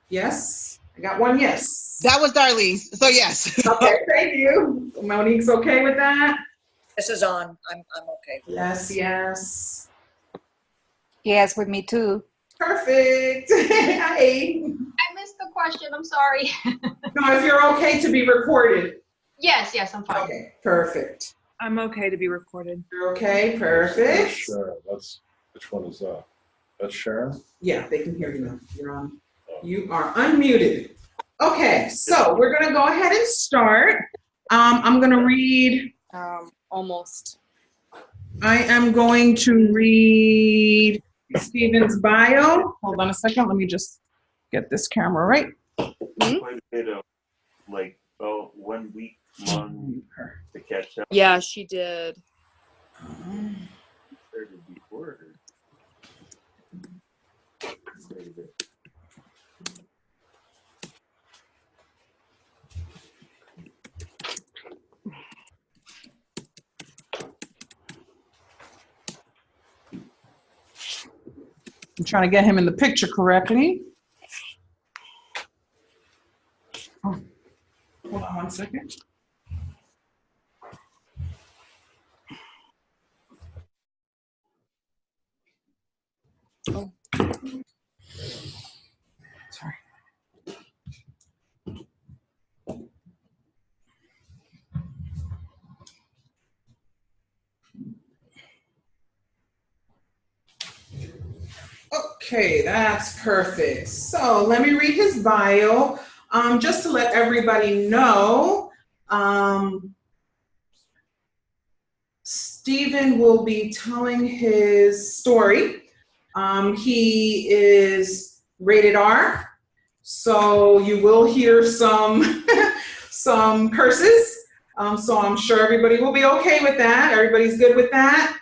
Yes. I got one yes. That was Darlene. So yes. Okay, thank you. Monique's okay with that? This is on. I'm okay. Yes, yes. Yes, with me too. Perfect. Hi. I missed the question. I'm sorry. No, if you're okay to be recorded. Yes, I'm fine. Okay, perfect. I'm okay to be recorded. You're okay, perfect. Sure. Which one is that? That's Sharon? Yeah, they can hear you now. You're on. You are unmuted. Okay, so we're gonna go ahead and start. I'm gonna read. Almost. I am going to read Stephen's bio. Hold on a second. Let me just get this camera right. Quite a bit of like 1 week long to catch up. Yeah, she did. Started before her. Quite a bit. I'm trying to get him in the picture correctly. Oh, hold on 1 second. Oh. Sorry. Okay, that's perfect. So let me read his bio. Just to let everybody know, Stephen will be telling his story. He is rated R, so you will hear some some curses. So I'm sure everybody will be okay with that. Everybody's good with that.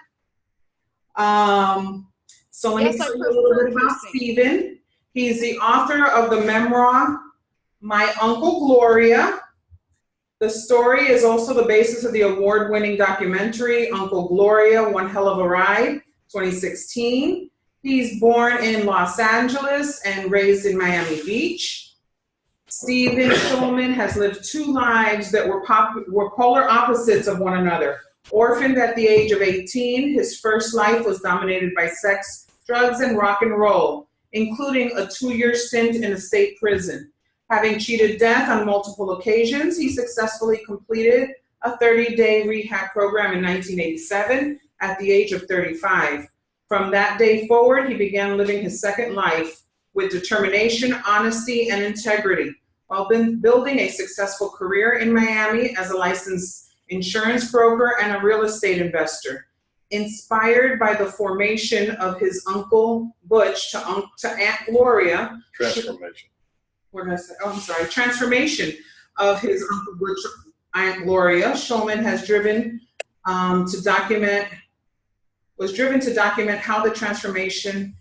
So let me tell you a little bit about Stephen. He's the author of the memoir, My Uncle Gloria. The story is also the basis of the award-winning documentary, Uncle Gloria, One Hell of a Ride, 2016. He's born in Los Angeles and raised in Miami Beach. Stephen Schulman has lived two lives that were polar opposites of one another. Orphaned at the age of 18, his first life was dominated by sex, drugs, and rock and roll, including a 2-year stint in a state prison. Having cheated death on multiple occasions, he successfully completed a 30-day rehab program in 1987 at the age of 35. From that day forward, he began living his second life with determination, honesty, and integrity, while building a successful career in Miami as a licensed insurance broker and a real estate investor. Inspired by the formation of his Uncle Butch to Aunt Gloria. Transformation. What did I say? Oh, I'm sorry. Transformation of his Uncle Butch, Aunt Gloria. Schulman was driven to document how the transformation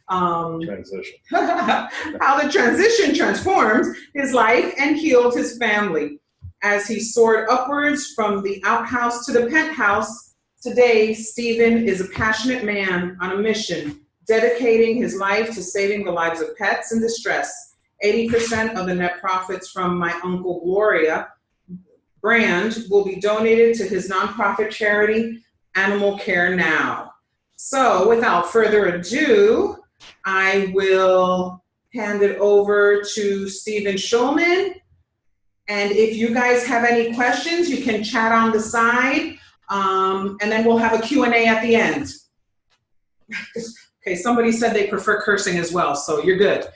Transition. how the transition transformed his life and healed his family. As he soared upwards from the outhouse to the penthouse, today Stephen is a passionate man on a mission, dedicating his life to saving the lives of pets in distress. 80% of the net profits from My Uncle Gloria brand will be donated to his nonprofit charity, Animal Care Now. So without further ado, I will hand it over to Stephen Schulman. And if you guys have any questions, you can chat on the side, and then we'll have a Q&A at the end. Okay, somebody said they prefer cursing as well, so you're good.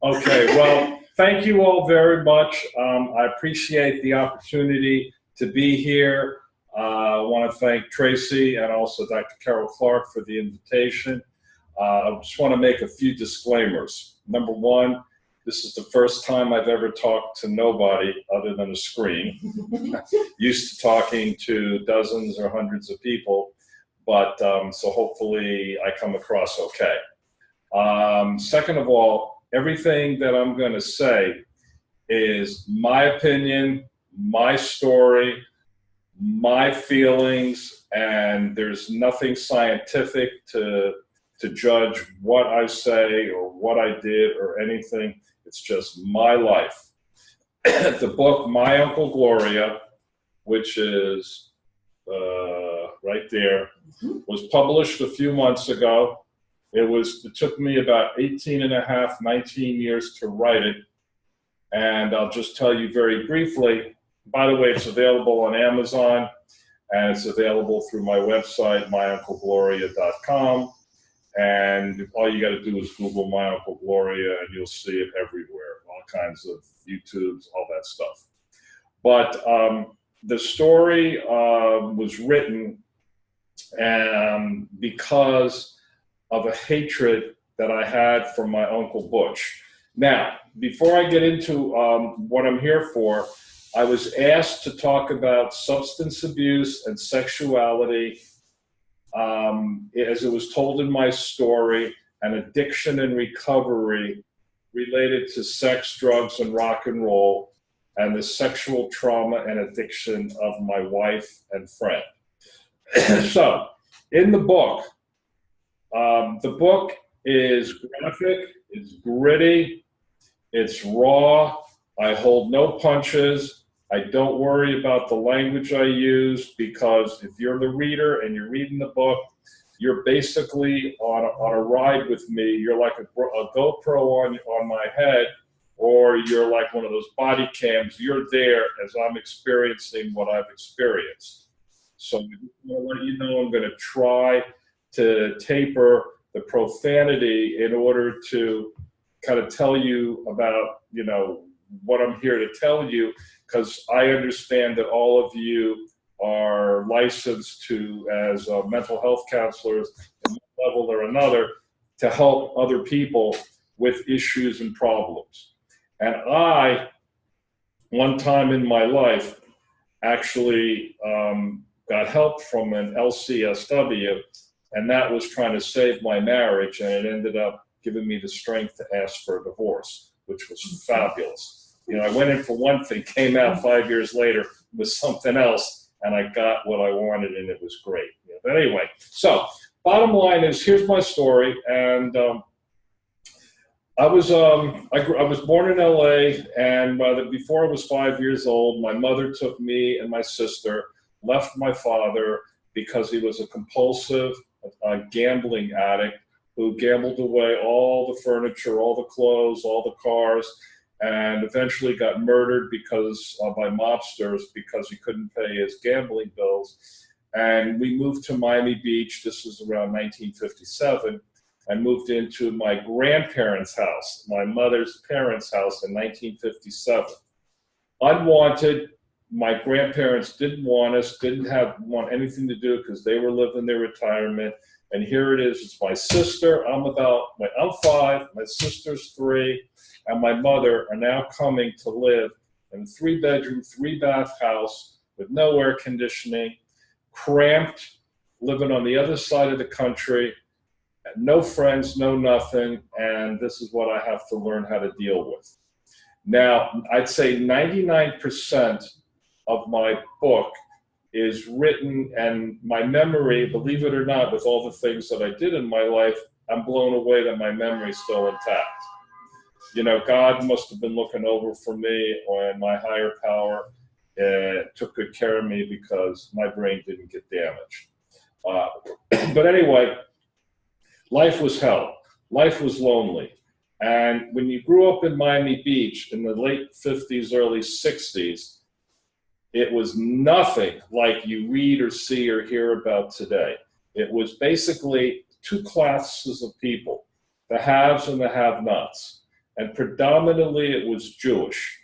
Okay, well, thank you all very much. I appreciate the opportunity to be here. I want to thank Tracy and also Dr. Carol Clark for the invitation. I just want to make a few disclaimers. Number one, this is the first time I've ever talked to nobody other than a screen. Used to talking to dozens or hundreds of people, but so hopefully I come across okay. Second of all, everything that I'm going to say is my opinion, my story, my feelings, and there's nothing scientific to judge what I say or what I did or anything. It's just my life. The book, My Uncle Gloria, which is right there, was published a few months ago. It took me about 18 and a half, 19 years to write it. And I'll just tell you very briefly, by the way, it's available on Amazon, and it's available through my website, myunclegloria.com. And all you got to do is Google My Uncle Gloria, and you'll see it everywhere, all kinds of YouTubes, all that stuff. But the story was written because of a hatred that I had for my Uncle Butch. Now, before I get into what I'm here for, I was asked to talk about substance abuse and sexuality, as it was told in my story, and addiction and recovery related to sex, drugs, and rock and roll, and the sexual trauma and addiction of my wife and friend. So, in the book is graphic, it's gritty, it's raw, I hold no punches, I don't worry about the language I use, because if you're the reader and you're reading the book, you're basically on a ride with me. You're like a GoPro on my head, or you're like one of those body cams. You're there as I'm experiencing what I've experienced. So I want to let you know I'm going to try to taper the profanity in order to kind of tell you about, what I'm here to tell you, because I understand that all of you are licensed as mental health counselors at one level or another to help other people with issues and problems. And I, one time in my life, actually got help from an LCSW, and that was trying to save my marriage, and it ended up giving me the strength to ask for a divorce, which was fabulous. I went in for one thing, came out 5 years later with something else, and I got what I wanted, and it was great. But anyway, so bottom line is, here's my story. And I was born in LA, and before I was 5 years old, my mother took me and my sister, left my father because he was a compulsive gambling addict who gambled away all the furniture, all the clothes, all the cars, and eventually got murdered by mobsters because he couldn't pay his gambling bills. And we moved to Miami Beach. This was around 1957. I moved into my grandparents' house, my mother's parents' house, in 1957. Unwanted. My grandparents didn't want us, didn't want anything to do because they were living their retirement. And here it is, it's my sister, I'm 5, my sister's 3, and my mother are now coming to live in a 3-bedroom, 3-bath house with no air conditioning, cramped, living on the other side of the country, no friends, no nothing, and this is what I have to learn how to deal with. Now, I'd say 99% of my book is written, and my memory, believe it or not, with all the things that I did in my life, I'm blown away that my memory's still intact. God must have been looking over for me, and my higher power took good care of me because my brain didn't get damaged. But anyway, life was hell. Life was lonely. And when you grew up in Miami Beach in the late 50s, early 60s, it was nothing like you read or see or hear about today. It was basically 2 classes of people, the haves and the have-nots. And predominantly it was Jewish.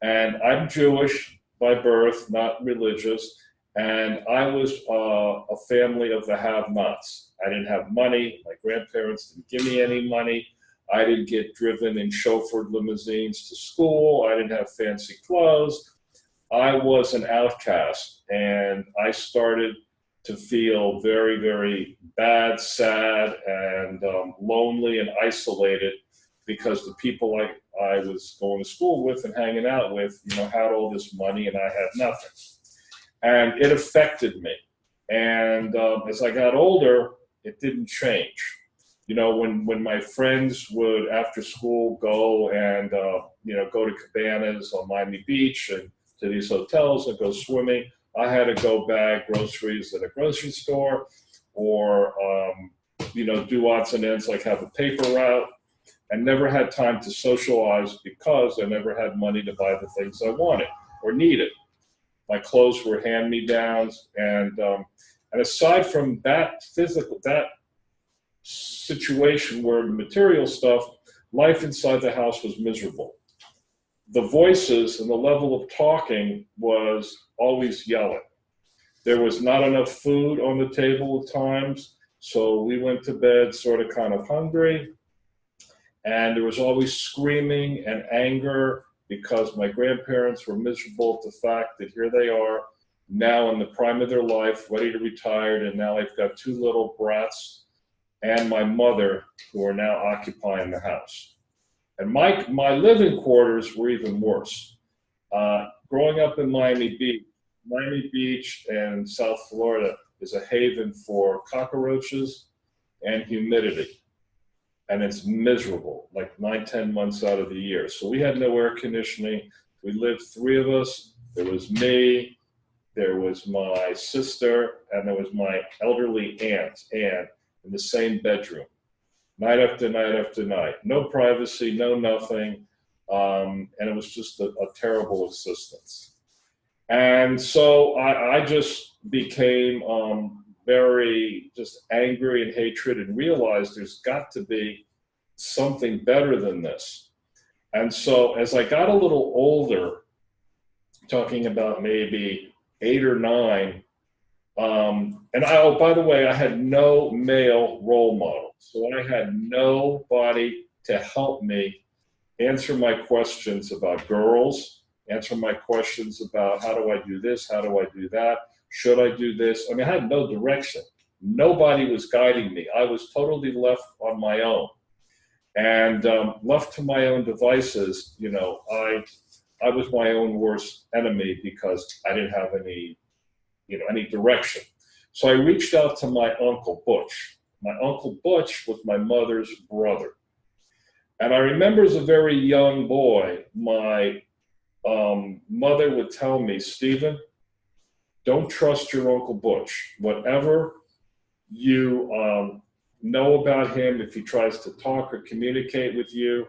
And I'm Jewish by birth, not religious. And I was a family of the have-nots. I didn't have money. My grandparents didn't give me any money. I didn't get driven in chauffeured limousines to school. I didn't have fancy clothes. I was an outcast, and I started to feel very, very bad, sad, and lonely and isolated because the people I was going to school with and hanging out with, had all this money and I had nothing. And it affected me. And as I got older, it didn't change. You know, when my friends would after school go and go to cabanas on Miami Beach and to these hotels and go swimming, I had to go bag groceries at a grocery store, or do odds and ends like have a paper route, and never had time to socialize because I never had money to buy the things I wanted or needed. My clothes were hand-me-downs, and aside from that situation where the material stuff, life inside the house was miserable. The voices and the level of talking was always yelling. There was not enough food on the table at times, so we went to bed sort of kind of hungry. And there was always screaming and anger because my grandparents were miserable at the fact that here they are now in the prime of their life, ready to retire, and now I've got two little brats and my mother who are now occupying the house. And my living quarters were even worse. Growing up in Miami Beach and South Florida is a haven for cockroaches and humidity. And it's miserable, like 9-10 months out of the year. So we had no air conditioning. We lived three of us. There was me, there was my sister, and there was my elderly aunt, Anne, in the same bedroom, night after night after night. No privacy, no nothing. And it was just a terrible existence. And so I just became very just angry and hatred, and realized there's got to be something better than this. And so as I got a little older, talking about maybe 8 or 9, by the way, I had no male role model. So I had nobody to help me answer my questions about girls, answer my questions about how do I do this, how do I do that, should I do this? I mean, I had no direction. Nobody was guiding me. I was totally left on my own. And left to my own devices, I was my own worst enemy because I didn't have any direction. So I reached out to my Uncle Butch. My Uncle Butch was my mother's brother. And I remember as a very young boy, my mother would tell me, Stephen, don't trust your Uncle Butch. Whatever you know about him, if he tries to talk or communicate with you,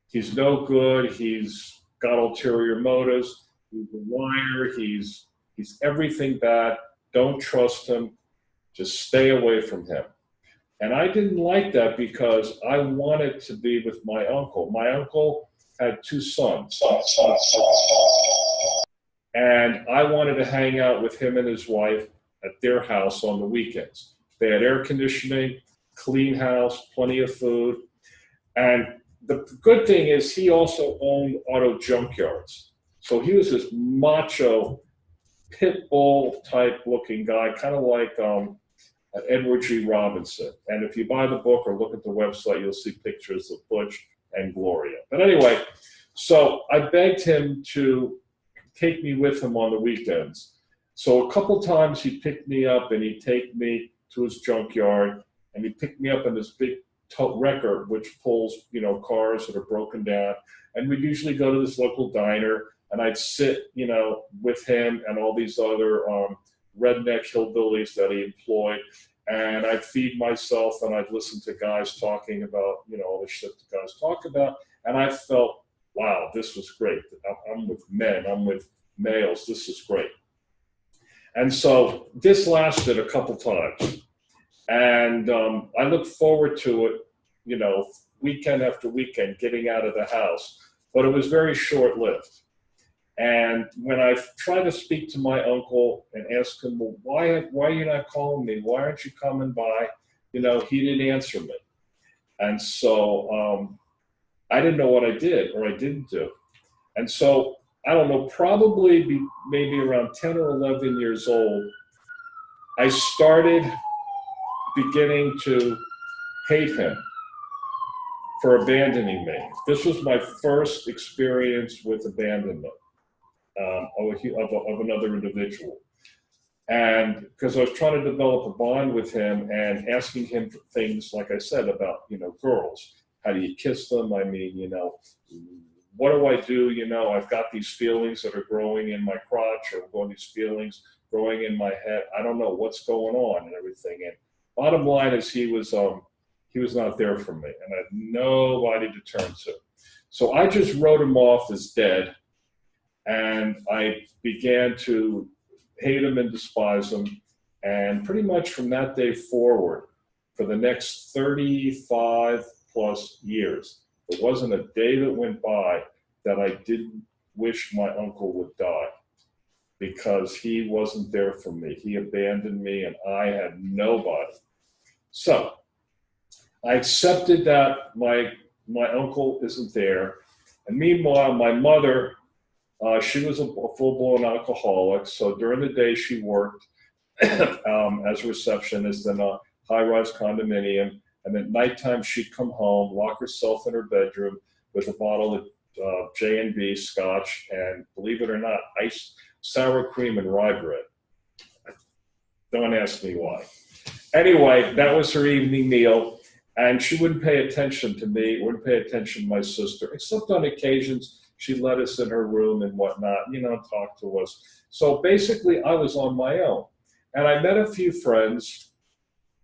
he's no good. He's got ulterior motives. He's a liar. He's everything bad. Don't trust him. Just stay away from him. And I didn't like that because I wanted to be with my uncle. My uncle had 2 sons. And I wanted to hang out with him and his wife at their house on the weekends. They had air conditioning, clean house, plenty of food. And the good thing is he also owned auto junkyards. So he was this macho, pit bull type looking guy, kind of like Edward G. Robinson. And if you buy the book or look at the website, you'll see pictures of Butch and Gloria. But anyway, so I begged him to take me with him on the weekends. So a couple times he'd pick me up and he'd take me to his junkyard, and he'd pick me up in this big tow wrecker which pulls, cars that are broken down. And we'd usually go to this local diner, and I'd sit, with him and all these other redneck hillbillies that he employed, and I'd feed myself and I'd listen to guys talking about, all the shit the guys talk about, and I felt, wow, this was great. I'm with men, I'm with males, this is great. And so this lasted a couple times, and I looked forward to it, weekend after weekend, getting out of the house, but it was very short-lived. And when I tried to speak to my uncle and ask him, well, why are you not calling me? Why aren't you coming by? He didn't answer me. And so I didn't know what I did or I didn't do. And so, I don't know, probably maybe around 10 or 11 years old, I started beginning to hate him for abandoning me. This was my first experience with abandonment of another individual. And because I was trying to develop a bond with him and asking him for things, like I said, about, girls. How do you kiss them? I mean, what do I do? I've got these feelings that are growing in my crotch, or these feelings growing in my head. I don't know what's going on and everything. And bottom line is he was not there for me, and I had nobody to turn to. So I just wrote him off as dead, and I began to hate him and despise him. And pretty much from that day forward, for the next 35 plus years, there wasn't a day that went by that I didn't wish my uncle would die, because he wasn't there for me. He abandoned me, and I had nobody. So I accepted that my uncle isn't there. And meanwhile, my mother, she was a full-blown alcoholic. So during the day, she worked as a receptionist in a high-rise condominium. And at nighttime, she'd come home, lock herself in her bedroom with a bottle of J&B scotch, and believe it or not, iced sour cream and rye bread. Don't ask me why. Anyway, that was her evening meal. And she wouldn't pay attention to me, wouldn't pay attention to my sister, except on occasions she'd let us in her room and whatnot, talk to us. So basically, I was on my own. And I met a few friends,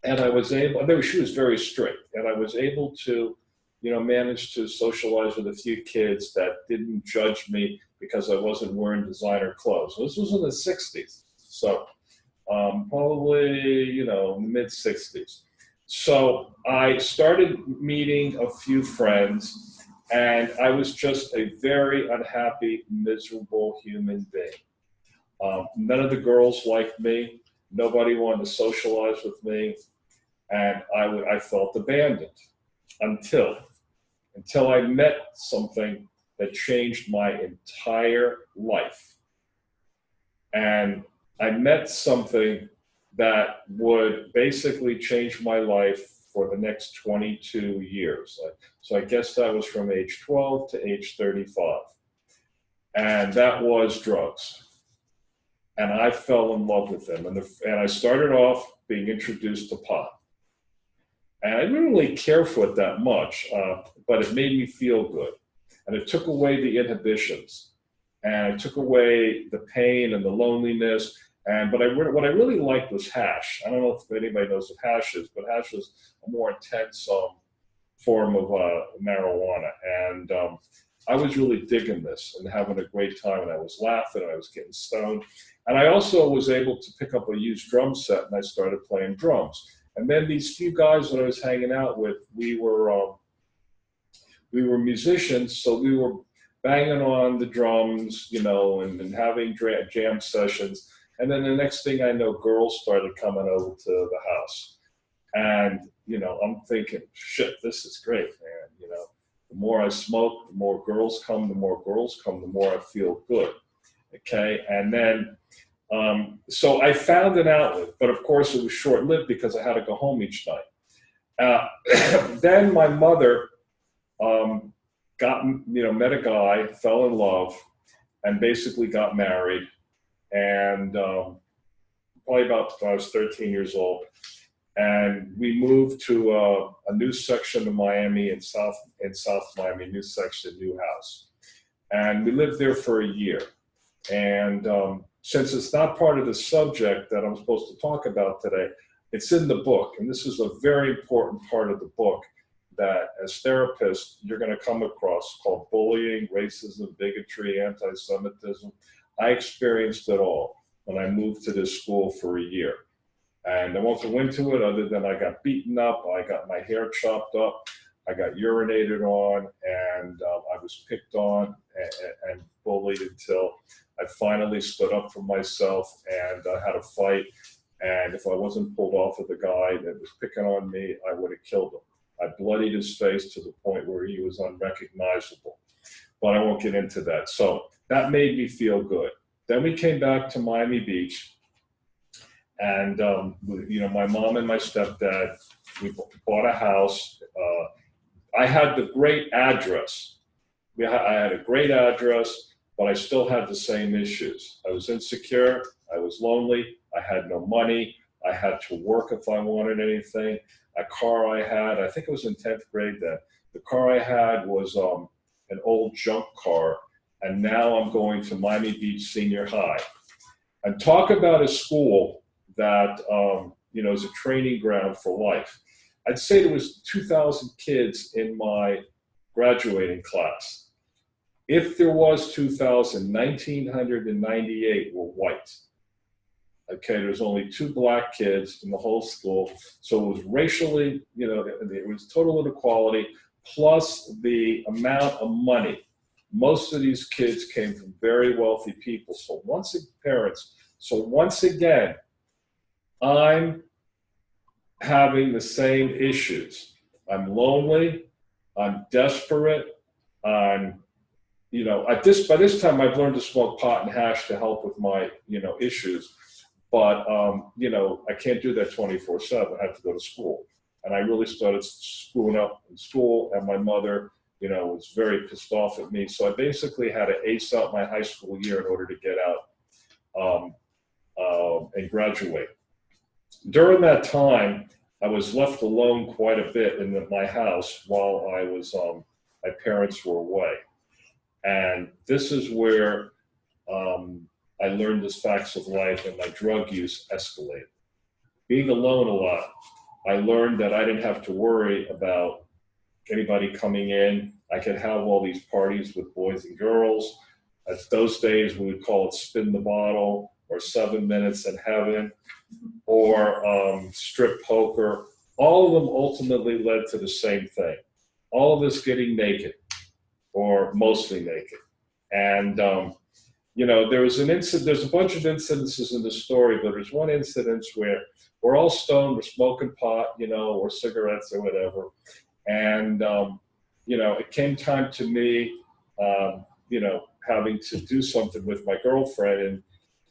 and I was able, she was very strict, and I was able to, manage to socialize with a few kids that didn't judge me because I wasn't wearing designer clothes. This was in the 60s, so probably, mid-60s. So I started meeting a few friends, and I was just a very unhappy, miserable human being. None of the girls liked me. Nobody wanted to socialize with me, and I felt abandoned until I met something that changed my entire life. And I met something that would basically change my life for the next 22 years. So I guess that was from age 12 to age 35. And that was drugs. And I fell in love with them. And I started off being introduced to pot. And I didn't really care for it that much, but it made me feel good. And it took away the inhibitions. And it took away the pain and the loneliness. But what I really liked was hash. I don't know if anybody knows what hash is, but hash is a more intense form of marijuana. And I was really digging this and having a great time. And I was laughing, and I was getting stoned. And I also was able to pick up a used drum set, and I started playing drums. And then these few guys that I was hanging out with, we were musicians, so we were banging on the drums, and having jam sessions. And then the next thing I know, girls started coming over to the house. And, I'm thinking, shit, this is great, man. The more I smoke, the more girls come, the more I feel good. Okay. And then, so I found an outlet, but of course it was short-lived because I had to go home each night. Then my mother met a guy, fell in love, and basically got married. And probably about I was 13 years old. And we moved to a new section of Miami in South Miami, new section, new house. And we lived there for a year. And since it's not part of the subject that I'm supposed to talk about today, it's in the book. And this is a very important part of the book that as therapists, you're going to come across, called bullying, racism, bigotry, anti-Semitism. I experienced it all when I moved to this school for a year. And I won't go into it other than I got beaten up, I got my hair chopped up, I got urinated on, and I was picked on and bullied until I finally stood up for myself, and I had a fight. And if I wasn't pulled off of the guy that was picking on me, I would have killed him. I bloodied his face to the point where he was unrecognizable. But I won't get into that. So that made me feel good. Then we came back to Miami Beach. And, my mom and my stepdad, we bought a house. I had the great address. I had a great address, but I still had the same issues. I was insecure. I was lonely. I had no money. I had to work if I wanted anything. A car I had, I think it was in 10th grade then. The car I had was an old junk car, and now I'm going to Miami Beach Senior High. And talk about a school that is a training ground for life. I'd say there was 2,000 kids in my graduating class. If there was 2,000, 1,998 were white. Okay, there's only 2 black kids in the whole school. So it was racially, it was total inequality, plus the amount of money. Most of these kids came from very wealthy people. So once again, I'm having the same issues. I'm lonely, I'm desperate, by this time I've learned to smoke pot and hash to help with my, issues. But, I can't do that 24/7. I have to go to school. And I really started screwing up in school, and my mother, was very pissed off at me. So I basically had to ace out my high school year in order to get out and graduate. During that time, I was left alone quite a bit in my house while I was, my parents were away. And this is where I learned the facts of life, and my drug use escalated. Being alone a lot, I learned that I didn't have to worry about anybody coming in. I could have all these parties with boys and girls. At those days, we would call it spin the bottle, or 7 minutes in heaven, or strip poker. All of them ultimately led to the same thing. All of us getting naked, or mostly naked. And, there was an incident, there's a bunch of incidences in the story, but there's one incident where we're all stoned, we're smoking pot, or cigarettes or whatever. And, it came time to me, having to do something with my girlfriend,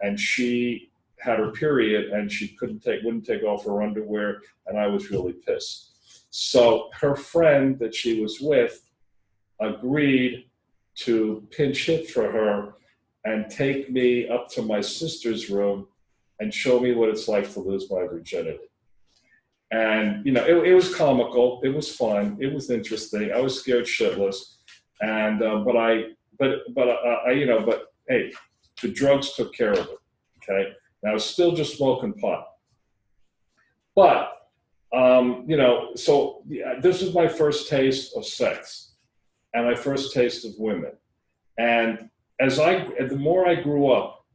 and she had her period, and she wouldn't take off her underwear, and I was really pissed. So her friend that she was with agreed to pinch hit for her and take me up to my sister's room and show me what it's like to lose my virginity. And, it was comical, it was fun, it was interesting. I was scared shitless. And, but hey, the drugs took care of it, okay? And I was still just smoking pot. But, this is my first taste of sex and my first taste of women. And the more I grew up,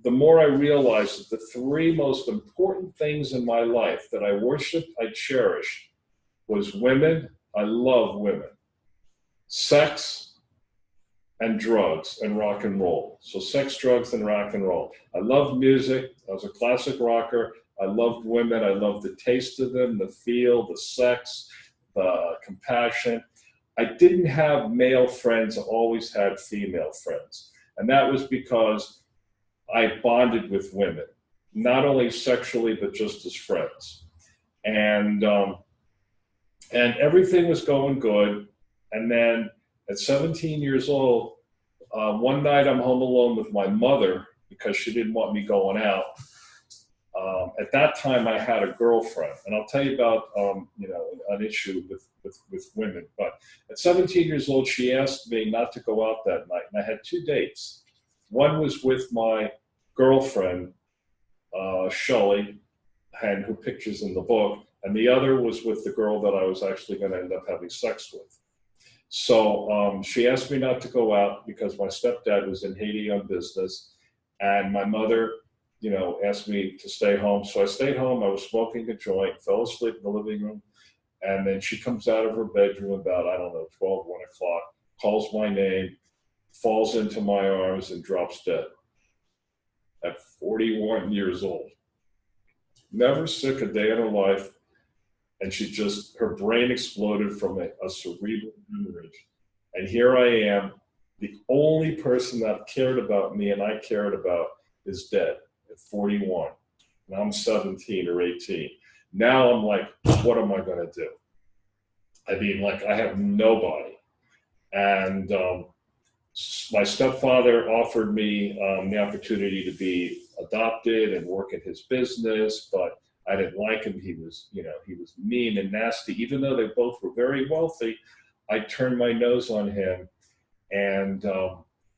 the more I realized that the 3 most important things in my life that I worshiped, I cherished, was women. I love women. Sex and drugs and rock and roll. So sex, drugs, and rock and roll. I loved music. I was a classic rocker. I loved women. I loved the taste of them, the feel, the sex, the compassion. I didn't have male friends. I always had female friends. And that was because I bonded with women, not only sexually, but just as friends. And everything was going good. And then at 17 years old, one night I'm home alone with my mother because she didn't want me going out. At that time, I had a girlfriend, and I'll tell you about an issue with women. But at 17 years old, she asked me not to go out that night, and I had 2 dates. One was with my girlfriend, Shelley, and her pictures in the book, and the other was with the girl that I was actually going to end up having sex with. So she asked me not to go out because my stepdad was in Haiti on business, and my mother, asked me to stay home. So I stayed home. I was smoking a joint, fell asleep in the living room, and then she comes out of her bedroom about, 12, 1 o'clock, calls my name, falls into my arms, and drops dead at 41 years old. Never sick a day in her life, and her brain exploded from a cerebral hemorrhage. And here I am, the only person that cared about me and I cared about is dead at 41. Now I'm 17 or 18. Now I'm like, what am I going to do? I have nobody. And my stepfather offered me the opportunity to be adopted and work in his business, but I didn't like him. He was mean and nasty. Even though they both were very wealthy, I turned my nose on him, and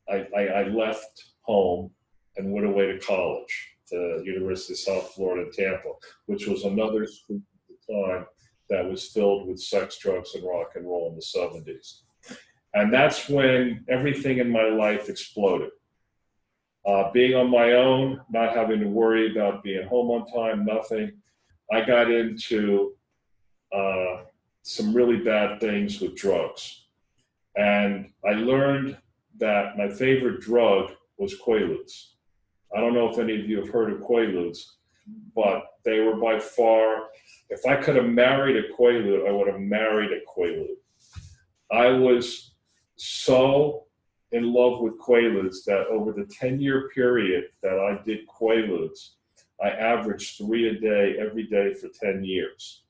I left home and went away to college, to University of South Florida, Tampa, which was another school at the time that was filled with sex, drugs, and rock and roll in the 70s. And that's when everything in my life exploded. Being on my own, not having to worry about being home on time, nothing. I got into some really bad things with drugs. And I learned that my favorite drug was Quaaludes. I don't know if any of you have heard of Quaaludes, but they were by far, if I could have married a Quaalude, I would have married a Quaalude. I was so in love with Quaaludes that over the 10-year period that I did Quaaludes, I averaged 3 a day, every day for 10 years.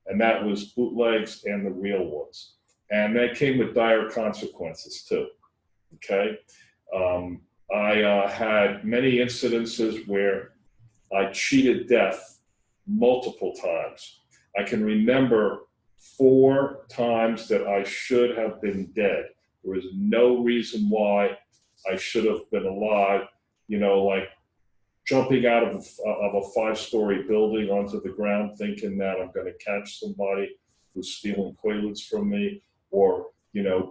And that was bootlegs and the real ones. And that came with dire consequences too, okay? I had many incidences where I cheated death multiple times. I can remember 4 times that I should have been dead. There was no reason why I should have been alive, like jumping out of a 5-story building onto the ground thinking that I'm going to catch somebody who's stealing Quaaludes from me, or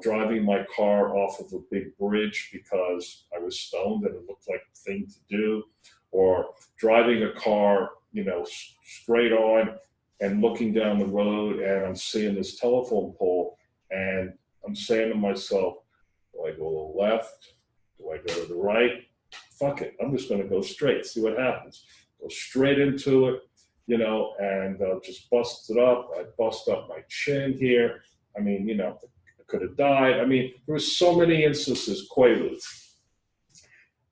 driving my car off of a big bridge because I was stoned and it looked like the thing to do, or driving a car, straight on and looking down the road and I'm seeing this telephone pole and I'm saying to myself, do I go to the left? Do I go to the right? Fuck it, I'm just going to go straight, see what happens. Go straight into it, and just bust it up. I bust up my chin here. I mean, I could have died. I mean, there were so many instances. Quaaludes.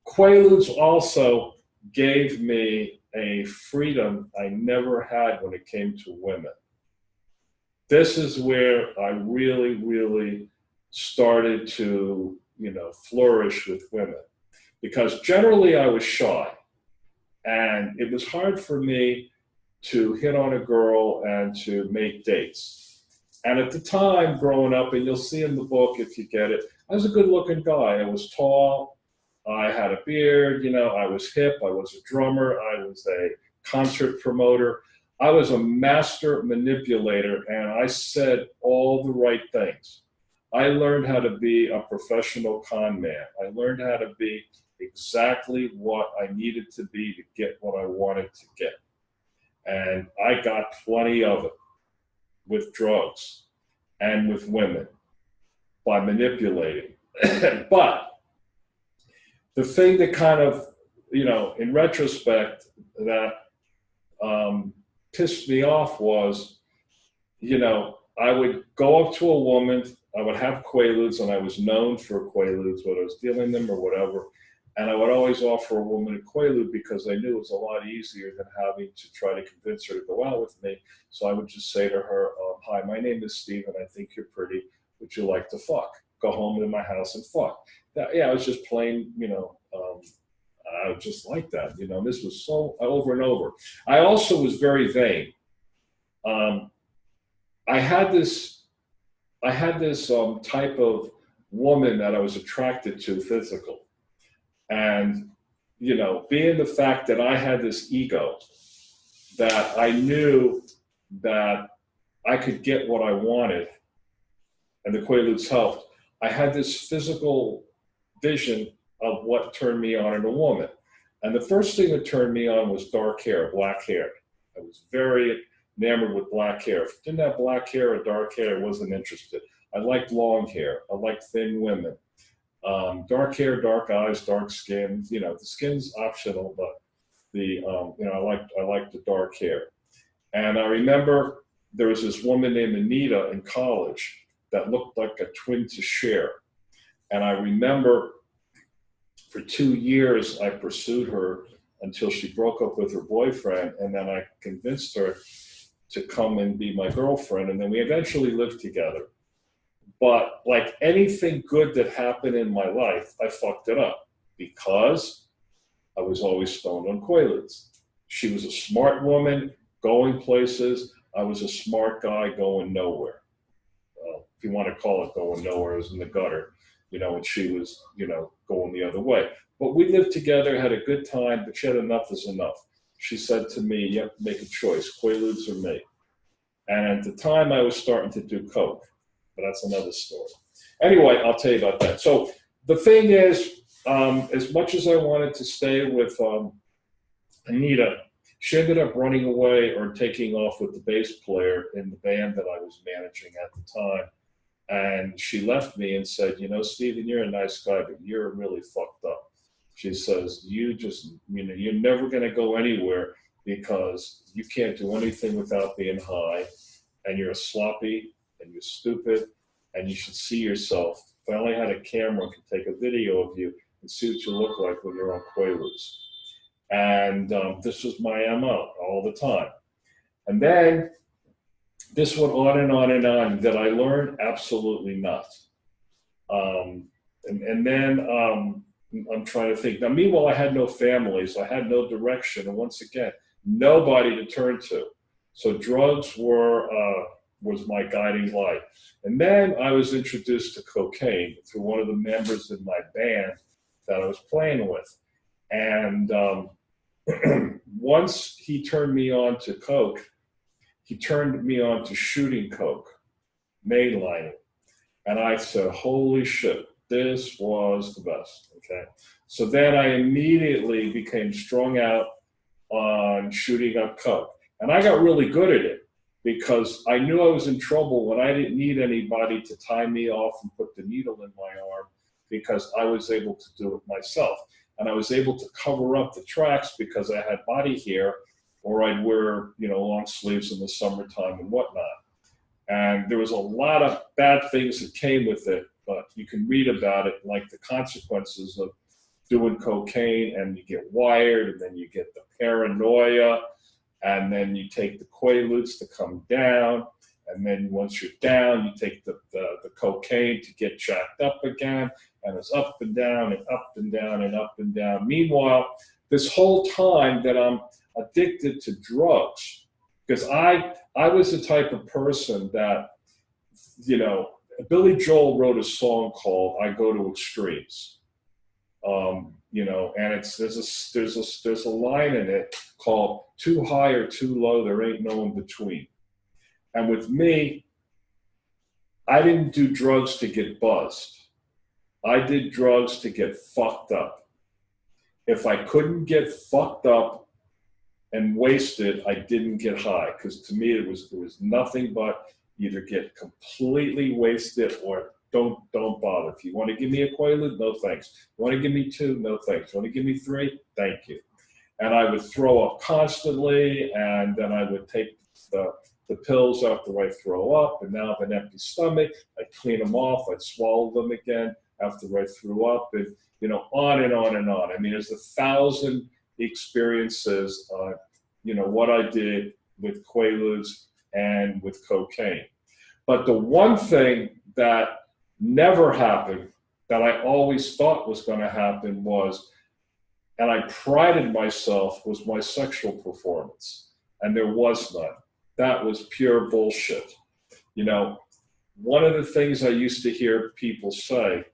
Quaaludes also gave me a freedom I never had when it came to women. This is where I really, really started to, flourish with women. Because generally I was shy. And it was hard for me to hit on a girl and to make dates. And at the time, growing up, and you'll see in the book if you get it, I was a good-looking guy. I was tall. I had a beard. I was hip. I was a drummer. I was a concert promoter. I was a master manipulator, and I said all the right things. I learned how to be a professional con man. I learned how to be exactly what I needed to be to get what I wanted to get. And I got plenty of it with drugs and with women by manipulating. But the thing that kind of, in retrospect, that pissed me off was, I would go up to a woman, I would have Quaaludes, and I was known for Quaaludes, whether I was dealing them or whatever. And I would always offer a woman a Quaalude because I knew it was a lot easier than having to try to convince her to go out with me. So I would just say to her, hi, my name is Steve, and I think you're pretty. Would you like to fuck? Go home to my house and fuck. I was just plain, I was just like that. This was so over and over. I also was very vain. I had this type of woman that I was attracted to, physical. And, being the fact that I had this ego, that I knew that I could get what I wanted, and the Quaaludes helped, I had this physical vision of what turned me on in a woman. And the first thing that turned me on was dark hair, black hair. I was very enamored with black hair. If I didn't have black hair or dark hair, I wasn't interested. I liked long hair. I liked thin women. Dark hair, dark eyes, dark skin. The skin's optional, but I liked the dark hair. And I remember there was this woman named Anita in college that looked like a twin to Cher. And I remember for 2 years I pursued her until she broke up with her boyfriend, and then I convinced her to come and be my girlfriend, and then we eventually lived together. But like anything good that happened in my life, I fucked it up because I was always stoned on Quaaludes. She was a smart woman going places. I was a smart guy going nowhere. If you want to call it going nowhere, I was in the gutter, and she was, going the other way. But we lived together, had a good time, but she had enough is enough. She said to me, you have to make a choice, Quaaludes or me. And at the time, I was starting to do coke, but that's another story. Anyway, I'll tell you about that. So the thing is, as much as I wanted to stay with Anita, she ended up running away or taking off with the bass player in the band that I was managing at the time. And she left me and said, Stephen, you're a nice guy, but you're really fucked up. She says, you're never going to go anywhere because you can't do anything without being high, and you're sloppy, and you're stupid, and you should see yourself. If I only had a camera, I could take a video of you and see what you look like when you're on Quaaludes. And this was my MO all the time. And then this went on and on and on that I learned absolutely not. And then I'm trying to think. Now, meanwhile, I had no family, so I had no direction. And once again, nobody to turn to. So drugs was my guiding light. And then I was introduced to cocaine through one of the members in my band that I was playing with. And once he turned me on to coke, he turned me on to shooting coke, mainlining. And I said, holy shit, this was the best, okay? So then I immediately became strung out on shooting up coke. And I got really good at it because I knew I was in trouble when I didn't need anybody to tie me off and put the needle in my arm because I was able to do it myself. And I was able to cover up the tracks because I had body hair, or I'd wear, long sleeves in the summertime and whatnot. And there was a lot of bad things that came with it, but you can read about it, like the consequences of doing cocaine, and you get wired, and then you get the paranoia, and then you take the Quaaludes to come down, and then once you're down, you take the cocaine to get jacked up again, and it's up and down and up and down and up and down. Meanwhile, this whole time that I'm addicted to drugs, because I was the type of person that, Billy Joel wrote a song called "I Go to Extremes," and there's a line in it called "Too high or too low, there ain't no in between." And with me, I didn't do drugs to get buzzed. I did drugs to get fucked up. If I couldn't get fucked up and wasted, I didn't get high, because to me it was nothing but either get completely wasted or don't bother. If you want to give me a Quaalude, no thanks. You want to give me 2, no thanks. You want to give me 3, thank you. And I would throw up constantly, and then I would take the pills after I throw up, and now I have an empty stomach. I'd clean them off, I'd swallow them again after I threw up, and on and on and on. I mean, there's 1,000 experiences on, what I did with Quaaludes and with cocaine. But the one thing that never happened, that I always thought was going to happen was, and I prided myself, was my sexual performance. And there was none. That was pure bullshit. One of the things I used to hear people say,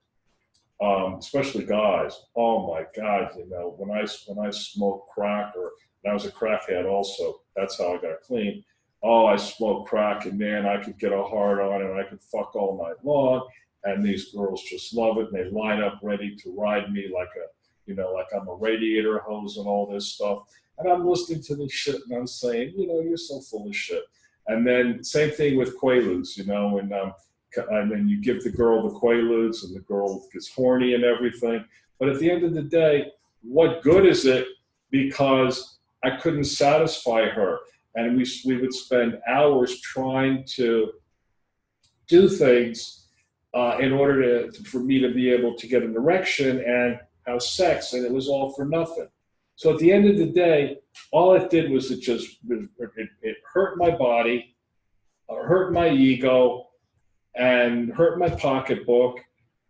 especially guys, oh my God, when I smoked crack, or when I was a crackhead also, that's how I got clean. Oh, I smoked crack, and man, I could get a hard on, and I could fuck all night long, and these girls just love it, and they line up ready to ride me like I'm a radiator hose and all this stuff. And I'm listening to this shit, and I'm saying, you're so full of shit. And then same thing with Quaaludes, and then you give the girl the Quaaludes, and the girl gets horny and everything. But at the end of the day, what good is it? Because I couldn't satisfy her. And we would spend hours trying to do things in order for me to be able to get an erection and have sex, and it was all for nothing. So at the end of the day, all it did was it hurt my body, hurt my ego, and hurt my pocketbook.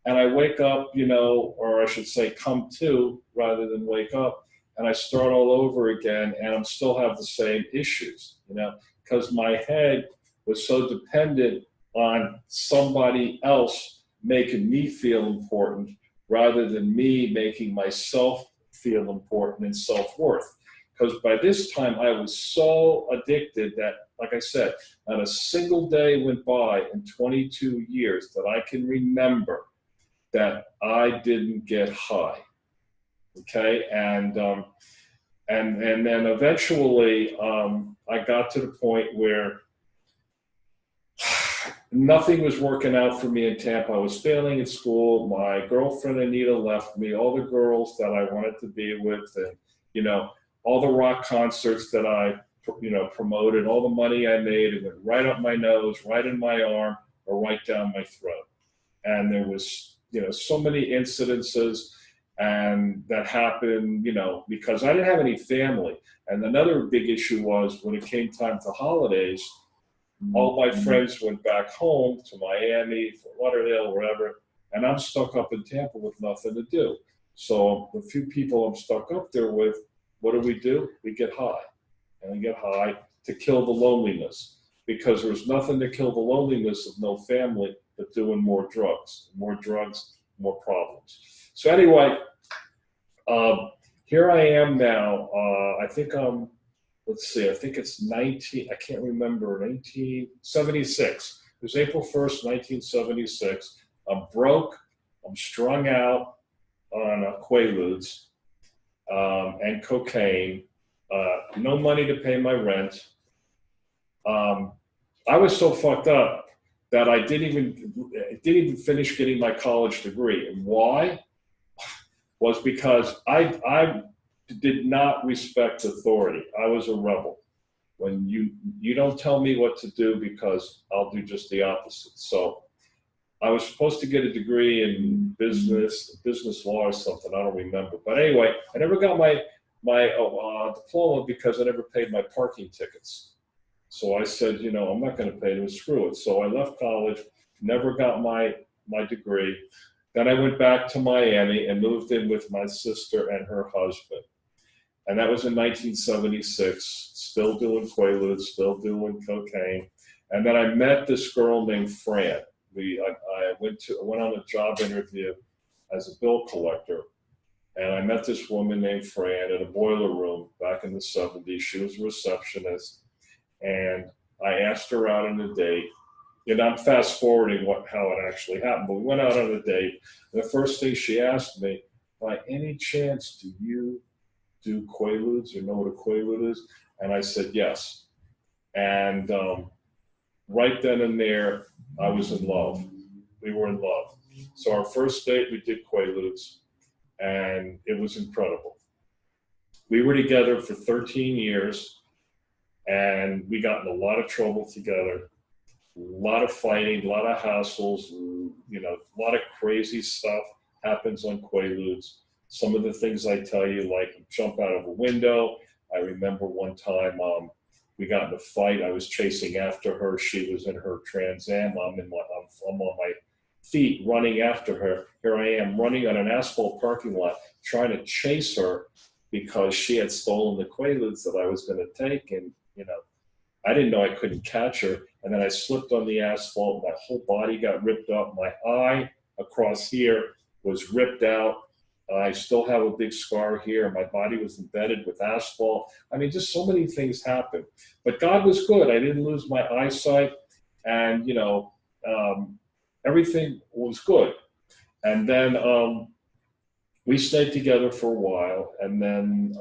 And I wake up, or I should say come to rather than wake up, and I start all over again, and I'm still have the same issues, you know, because my head was so dependent on somebody else making me feel important rather than me making myself feel important and self-worth. Because by this time I was so addicted that, like I said, not a single day went by in 22 years that I can remember that I didn't get high. Okay, and then eventually I got to the point where nothing was working out for me in Tampa. I was failing at school. My girlfriend Anita left me. All the girls that I wanted to be with, and you know, all the rock concerts that I, you know, promoted, all the money I made, it went right up my nose, right in my arm, or right down my throat. And there was, you know, so many incidences and that happened, you know, because I didn't have any family. And another big issue was when it came time to holidays, all my friends went back home to Miami, Fort Lauderdale, wherever, and I'm stuck up in Tampa with nothing to do. So the few people I'm stuck up there with, what do? We get high. And we get high to kill the loneliness, because there's nothing to kill the loneliness of no family but doing more drugs, more problems. So anyway, here I am now. I think let's see, I think it's I can't remember, 1976. It was April 1st, 1976. I'm broke, I'm strung out on Quaaludes and cocaine, no money to pay my rent. I was so fucked up that I didn't even finish getting my college degree. And why? Was because I did not respect authority. I was a rebel. When you don't tell me what to do, because I'll do just the opposite. So I was supposed to get a degree in business law or something. I don't remember. But anyway, I never got my diploma because I never paid my parking tickets. So I said, you know, I'm not going to pay them. Screw it. So I left college, never got my degree. Then I went back to Miami and moved in with my sister and her husband. And that was in 1976, still doing Quaaludes, still doing cocaine. And then I met this girl named Fran. I went on a job interview as a bill collector. And I met this woman named Fran in a boiler room back in the 70s. She was a receptionist. And I asked her out on a date. And I'm fast forwarding how it actually happened, but we went out on a date. And the first thing she asked me, by any chance, do you do Quaaludes or know what a Quaalude is? And I said, yes. And right then and there, I was in love. We were in love. So our first date, we did Quaaludes, and it was incredible. We were together for 13 years, and we got in a lot of trouble together. A lot of fighting, a lot of hassles, you know, a lot of crazy stuff happens on Quaaludes. Some of the things I tell you, like jump out of a window. I remember one time we got in a fight. I was chasing after her. She was in her Trans Am. I'm on my feet running after her. Here I am running on an asphalt parking lot trying to chase her because she had stolen the Quaaludes that I was going to take. And, you know, I didn't know I couldn't catch her. And then I slipped on the asphalt. My whole body got ripped up. My eye across here was ripped out. I still have a big scar here. My body was embedded with asphalt. I mean, just so many things happened. But God was good. I didn't lose my eyesight. And, you know, everything was good. And then we stayed together for a while. And then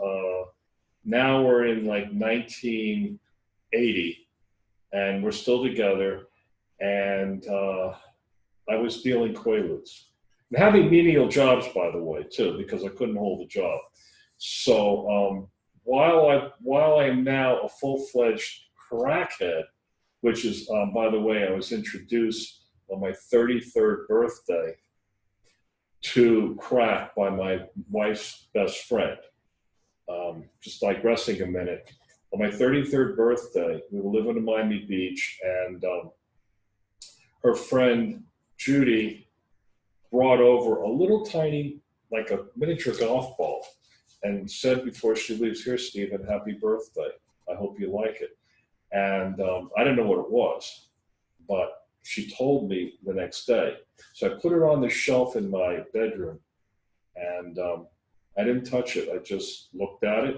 now we're in like 1980. And we're still together, and I was dealing Quaaludes. And having menial jobs, by the way, too, because I couldn't hold a job. So while I am now a full-fledged crackhead, which is, by the way, I was introduced on my 33rd birthday to crack by my wife's best friend. Just digressing a minute. On my 33rd birthday, we were living in Miami Beach, and her friend Judy brought over a little tiny, like a miniature golf ball. and said before she leaves, "Here, Stephen, happy birthday. I hope you like it." And I didn't know what it was, but she told me the next day. So I put it on the shelf in my bedroom, and I didn't touch it. I just looked at it,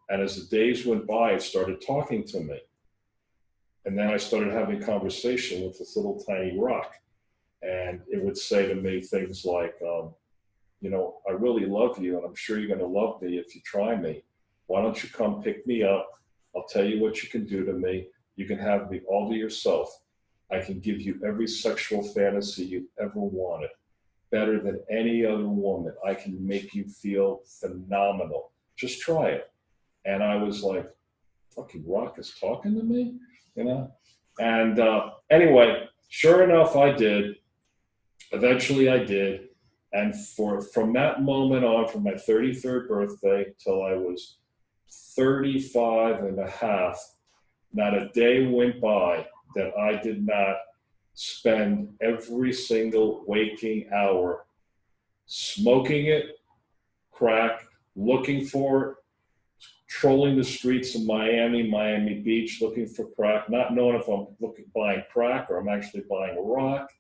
and as the days went by, it started talking to me. And then I started having conversation with this little tiny rock, and it would say to me things like, you know, "I really love you, and I'm sure you're going to love me if you try me. Why don't you come pick me up? I'll tell you what you can do to me. You can have me all to yourself. I can give you every sexual fantasy you've ever wanted, better than any other woman. I can make you feel phenomenal. Just try it." And I was like, fucking rock is talking to me, you know? And anyway, sure enough, I did. Eventually I did. And from that moment on, from my 33rd birthday till I was 35 and a half, not a day went by that I did not spend every single waking hour smoking it, crack, looking for it, trolling the streets of Miami Beach, looking for crack, not knowing if I'm buying crack or I'm actually buying a rock,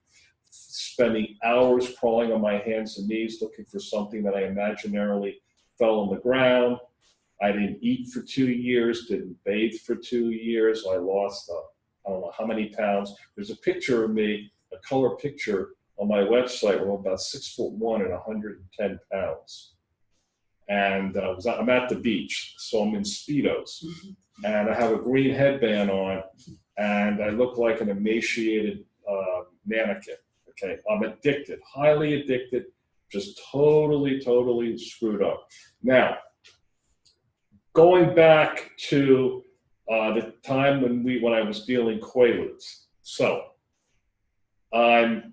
spending hours crawling on my hands and knees looking for something that I imaginarily fell on the ground. I didn't eat for 2 years, didn't bathe for 2 years. I lost, I don't know how many pounds. There's a picture of me, a color picture on my website where I'm about 6'1" and 110 pounds. And I'm at the beach, so I'm in Speedos. And I have a green headband on, and I look like an emaciated mannequin. Okay, I'm addicted, highly addicted, just totally screwed up. Now, going back to the time when I was dealing Quaaludes. So I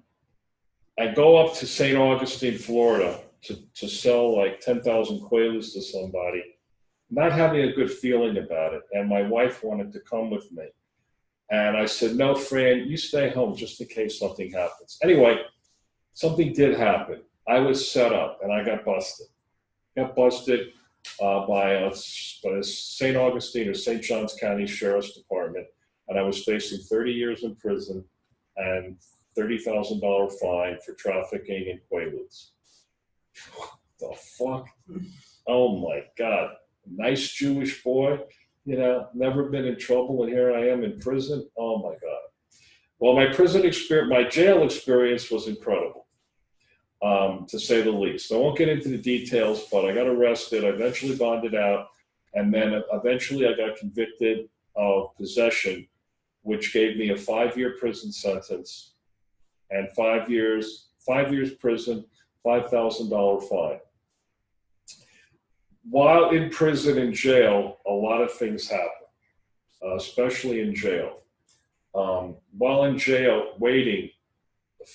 go up to St. Augustine, Florida to sell like 10,000 Quaaludes to somebody, not having a good feeling about it. And my wife wanted to come with me. And I said, "No, Fran, you stay home just in case something happens." Anyway, something did happen. I was set up and I got busted. Got busted by St. Augustine or St. Johns County Sheriff's Department, and I was facing 30 years in prison and $30,000 fine for trafficking in Quaaludes. What the fuck? Oh my God. Nice Jewish boy, you know, never been in trouble, and here I am in prison. Oh my God. Well, my jail experience was incredible. To say the least. I won't get into the details, but I got arrested. I eventually bonded out, and then eventually I got convicted of possession, which gave me a 5-year prison sentence and 5 years prison, $5,000 fine. While in prison and jail, a lot of things happen, especially in jail. While in jail, waiting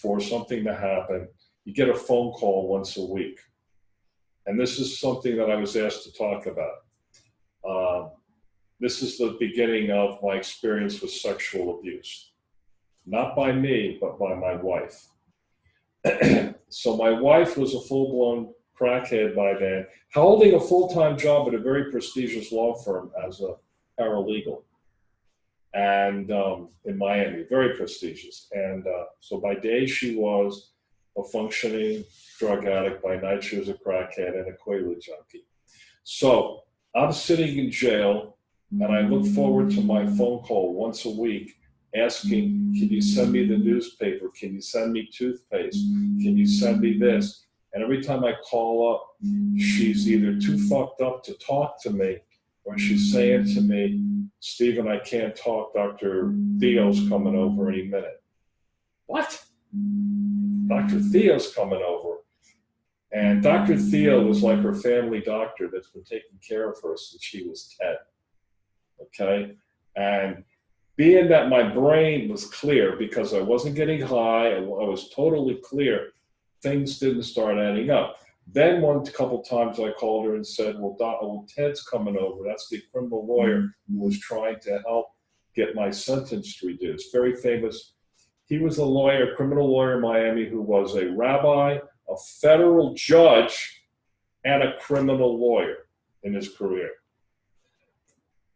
for something to happen, you get a phone call once a week. And this is something that I was asked to talk about. This is the beginning of my experience with sexual abuse. Not by me, but by my wife. So my wife was a full-blown crackhead by then, holding a full-time job at a very prestigious law firm as a paralegal. And in Miami, very prestigious. And so by day she was a functioning drug addict. By night, she was a crackhead and a Quaalude junkie. So I'm sitting in jail, and I look forward to my phone call once a week asking, "Can you send me the newspaper? Can you send me toothpaste? Can you send me this?" And every time I call up, she's either too fucked up to talk to me, or she's saying to me, "Stephen, I can't talk. Dr. Theo's coming over any minute." What? Dr. Theo's coming over. And Dr. Theo was like her family doctor that's been taking care of her since she was 10. Okay? And being that my brain was clear because I wasn't getting high, I was totally clear, things didn't start adding up. Then one couple times I called her and said, well, Ted's coming over. That's the criminal lawyer who was trying to help get my sentence reduced. Very famous. He was a lawyer, criminal lawyer in Miami, who was a rabbi, a federal judge, and a criminal lawyer. in his career.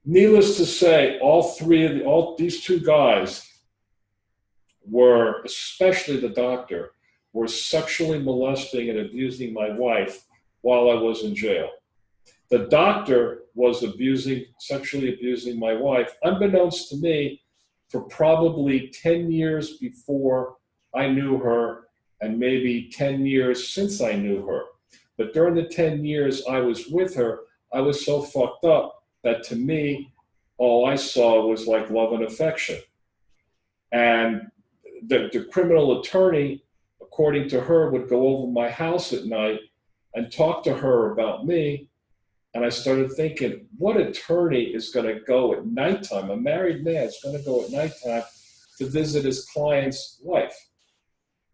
Needless to say, all these two guys were, especially the doctor, were sexually molesting and abusing my wife while I was in jail. The doctor was sexually abusing my wife, unbeknownst to me, for probably 10 years before I knew her, and maybe 10 years since I knew her. But during the 10 years I was with her, I was so fucked up that to me, all I saw was like love and affection. And the criminal attorney, according to her, would go over my house at night and talk to her about me. And I started thinking, what attorney is going to go at nighttime? A married man is going to go at nighttime to visit his client's wife.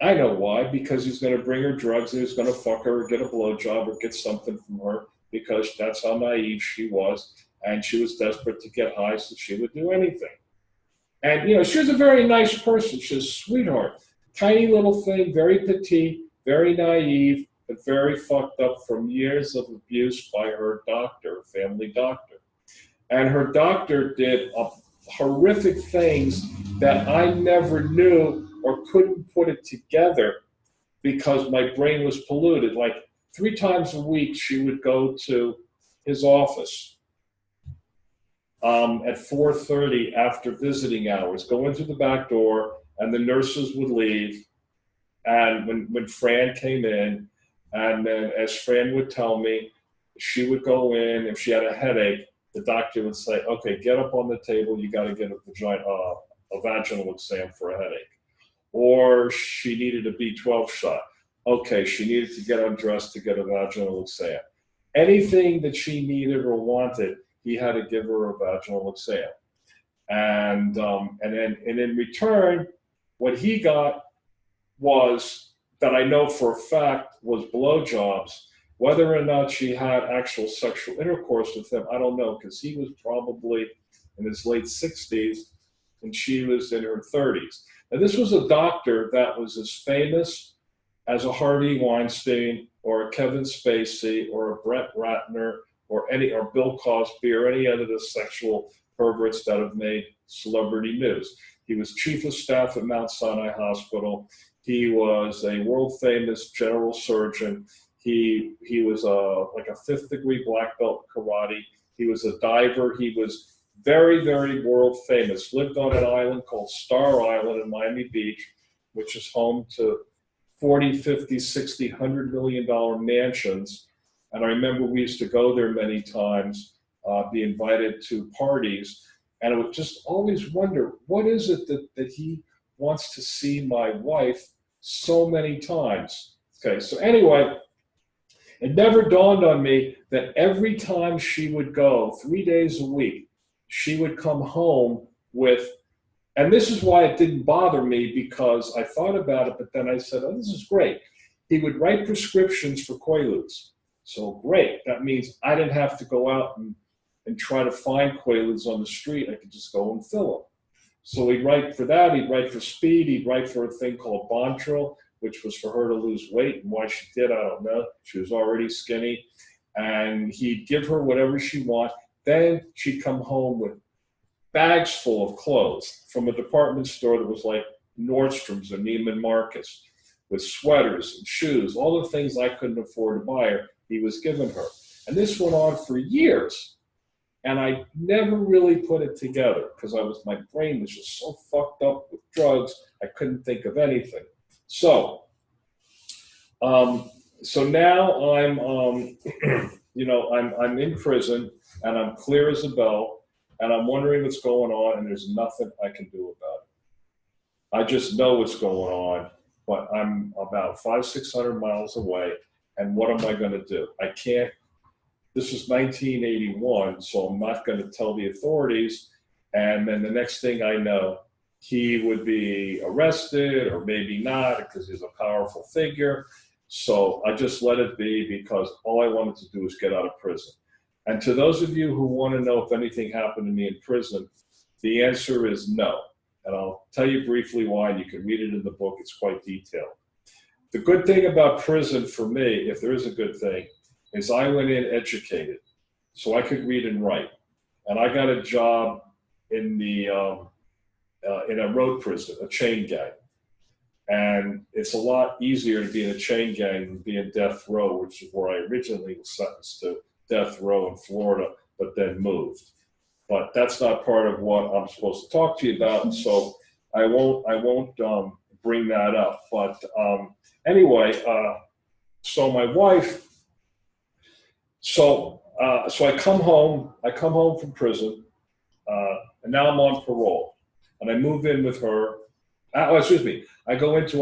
I know why, because he's going to bring her drugs and he's going to fuck her or get a blowjob or get something from her, because that's how naive she was. And she was desperate to get high, so she would do anything. And, you know, she was a very nice person. She was a sweetheart. Tiny little thing, very petite, very naive, but very fucked up from years of abuse by her doctor, family doctor. And her doctor did horrific things that I never knew or couldn't put it together because my brain was polluted. Like 3 times a week, she would go to his office at 4:30 after visiting hours, go into the back door, and the nurses would leave. And when Fran came in, and then as Fran would tell me, she would go in. If she had a headache, the doctor would say, okay, get up on the table. You got to get a vaginal exam for a headache. Or she needed a B12 shot. Okay, she needed to get undressed to get a vaginal exam. Anything that she needed or wanted, he had to give her a vaginal exam. And in return, what he got was, that I know for a fact, was blowjobs. Whether or not she had actual sexual intercourse with him, I don't know, because he was probably in his late 60s and she was in her 30s. And this was a doctor that was as famous as a Harvey Weinstein or a Kevin Spacey or a Brett Ratner or Bill Cosby or any other of the sexual perverts that have made celebrity news. He was chief of staff at Mount Sinai Hospital. He was a world-famous general surgeon. He was like a 5th degree black belt in karate. He was a diver. He was very, very world famous. Lived on an island called Star Island in Miami Beach, which is home to 40, 50, 60, $100 million mansions. And I remember we used to go there many times, be invited to parties. And I would just always wonder, what is it that he wants to see my wife so many times? Okay, so anyway, it never dawned on me that every time she would go, 3 days a week, she would come home with, and this is why it didn't bother me, because I thought about it, but then I said, oh, this is great. He would write prescriptions for Quaaludes. So great, that means I didn't have to go out and try to find Quaaludes on the street. I could just go and fill them. So he'd write for that, he'd write for speed, he'd write for a thing called Bontril, which was for her to lose weight, and why she did, I don't know. She was already skinny. And he'd give her whatever she wanted. Then she'd come home with bags full of clothes from a department store that was like Nordstrom's or Neiman Marcus, with sweaters and shoes, all the things I couldn't afford to buy her, he was giving her. And this went on for years. And I never really put it together because my brain was just so fucked up with drugs, I couldn't think of anything. So now I'm, I'm in prison and I'm clear as a bell and I'm wondering what's going on and there's nothing I can do about it. I just know what's going on, but I'm about 500-600 miles away. And what am I going to do? I can't. This was 1981, so I'm not going to tell the authorities. And then the next thing I know, he would be arrested or maybe not because he's a powerful figure. So I just let it be because all I wanted to do was get out of prison. And to those of you who want to know if anything happened to me in prison, the answer is no. And I'll tell you briefly why, and you can read it in the book. It's quite detailed. The good thing about prison for me, if there is a good thing, is I went in educated. so I could read and write. And I got a job in in a road prison, a chain gang. And it's a lot easier to be in a chain gang than be in death row, which is where I originally was sentenced to death row in Florida, but then moved. But that's not part of what I'm supposed to talk to you about, so I won't bring that up. But anyway, so my wife, so I come home from prison, and now I'm on parole, and I move in with her. I go into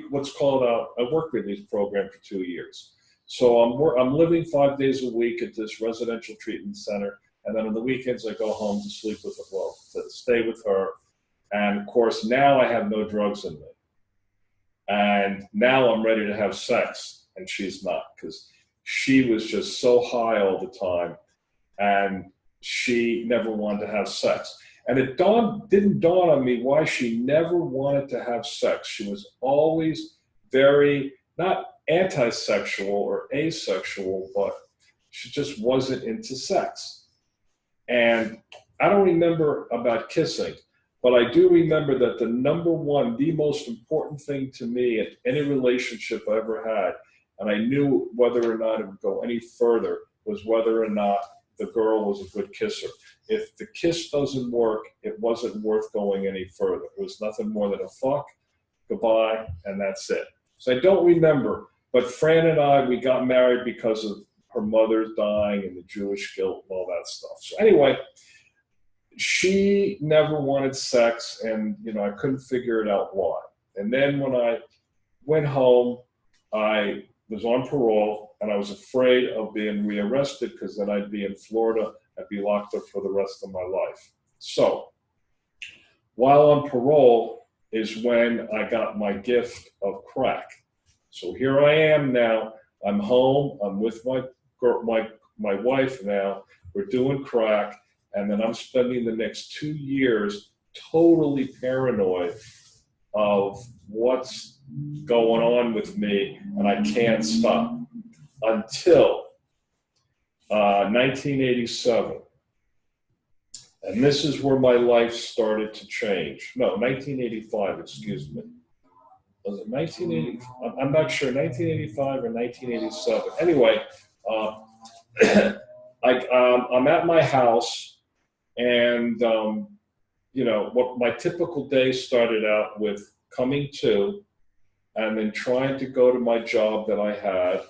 what's called a work release program for 2 years. So I'm living 5 days a week at this residential treatment center, and then on the weekends I go home to sleep with her, to stay with her. And of course now I have no drugs in me, and now I'm ready to have sex, and she's not, because she was just so high all the time, and she never wanted to have sex. And it didn't dawn on me why she never wanted to have sex. She was always very, not anti-sexual or asexual, but she just wasn't into sex. And I don't remember about kissing, but I do remember that the most important thing to me in any relationship I ever had, and I knew whether or not it would go any further, was whether or not the girl was a good kisser. If the kiss doesn't work, it wasn't worth going any further. It was nothing more than a fuck, goodbye, and that's it. So I don't remember, but Fran and I, we got married because of her mother dying and the Jewish guilt and all that stuff. So anyway, she never wanted sex, and I couldn't figure it out why. And then when I went home, I was on parole, and I was afraid of being rearrested, because then I'd be in Florida, I'd be locked up for the rest of my life. So while on parole is when I got my gift of crack. So here I am now, I'm home, I'm with my wife now, we're doing crack, and then I'm spending the next 2 years totally paranoid of what's going on with me, and I can't stop until 1987. And this is where my life started to change. No, 1985, excuse me. Was it 1980? I'm not sure, 1985 or 1987. Anyway, I'm at my house, and what my typical day started out with coming to, and then trying to go to my job that I had.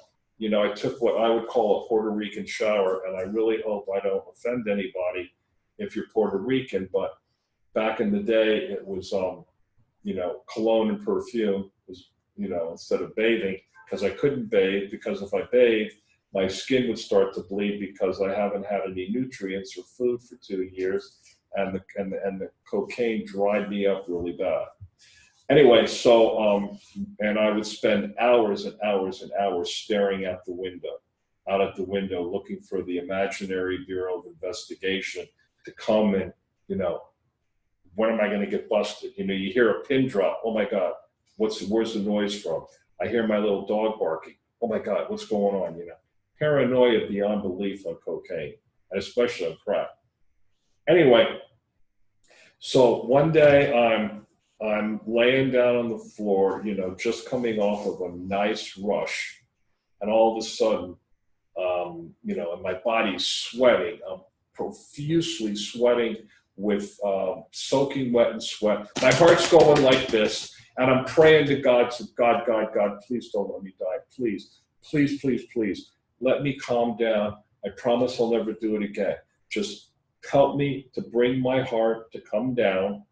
I took what I would call a Puerto Rican shower, and I really hope I don't offend anybody if you're Puerto Rican, but back in the day it was cologne and perfume was instead of bathing, because I couldn't bathe, because if I bathed my skin would start to bleed, because I haven't had any nutrients or food for 2 years, and the cocaine dried me up really bad. Anyway, so and I would spend hours and hours and hours staring out at the window, looking for the imaginary Bureau of Investigation to come and, when am I going to get busted? You hear a pin drop. Oh my God, where's the noise from? I hear my little dog barking. Oh my God, what's going on? Paranoia beyond belief on cocaine, and especially on crack. Anyway, so one day I'm laying down on the floor, just coming off of a nice rush, and all of a sudden, and my body's sweating. I'm profusely sweating with soaking wet in sweat. My heart's going like this, and I'm praying to God, God, please don't let me die. Please, please, please, please, let me calm down. I promise I'll never do it again. Just help me to bring my heart to come down,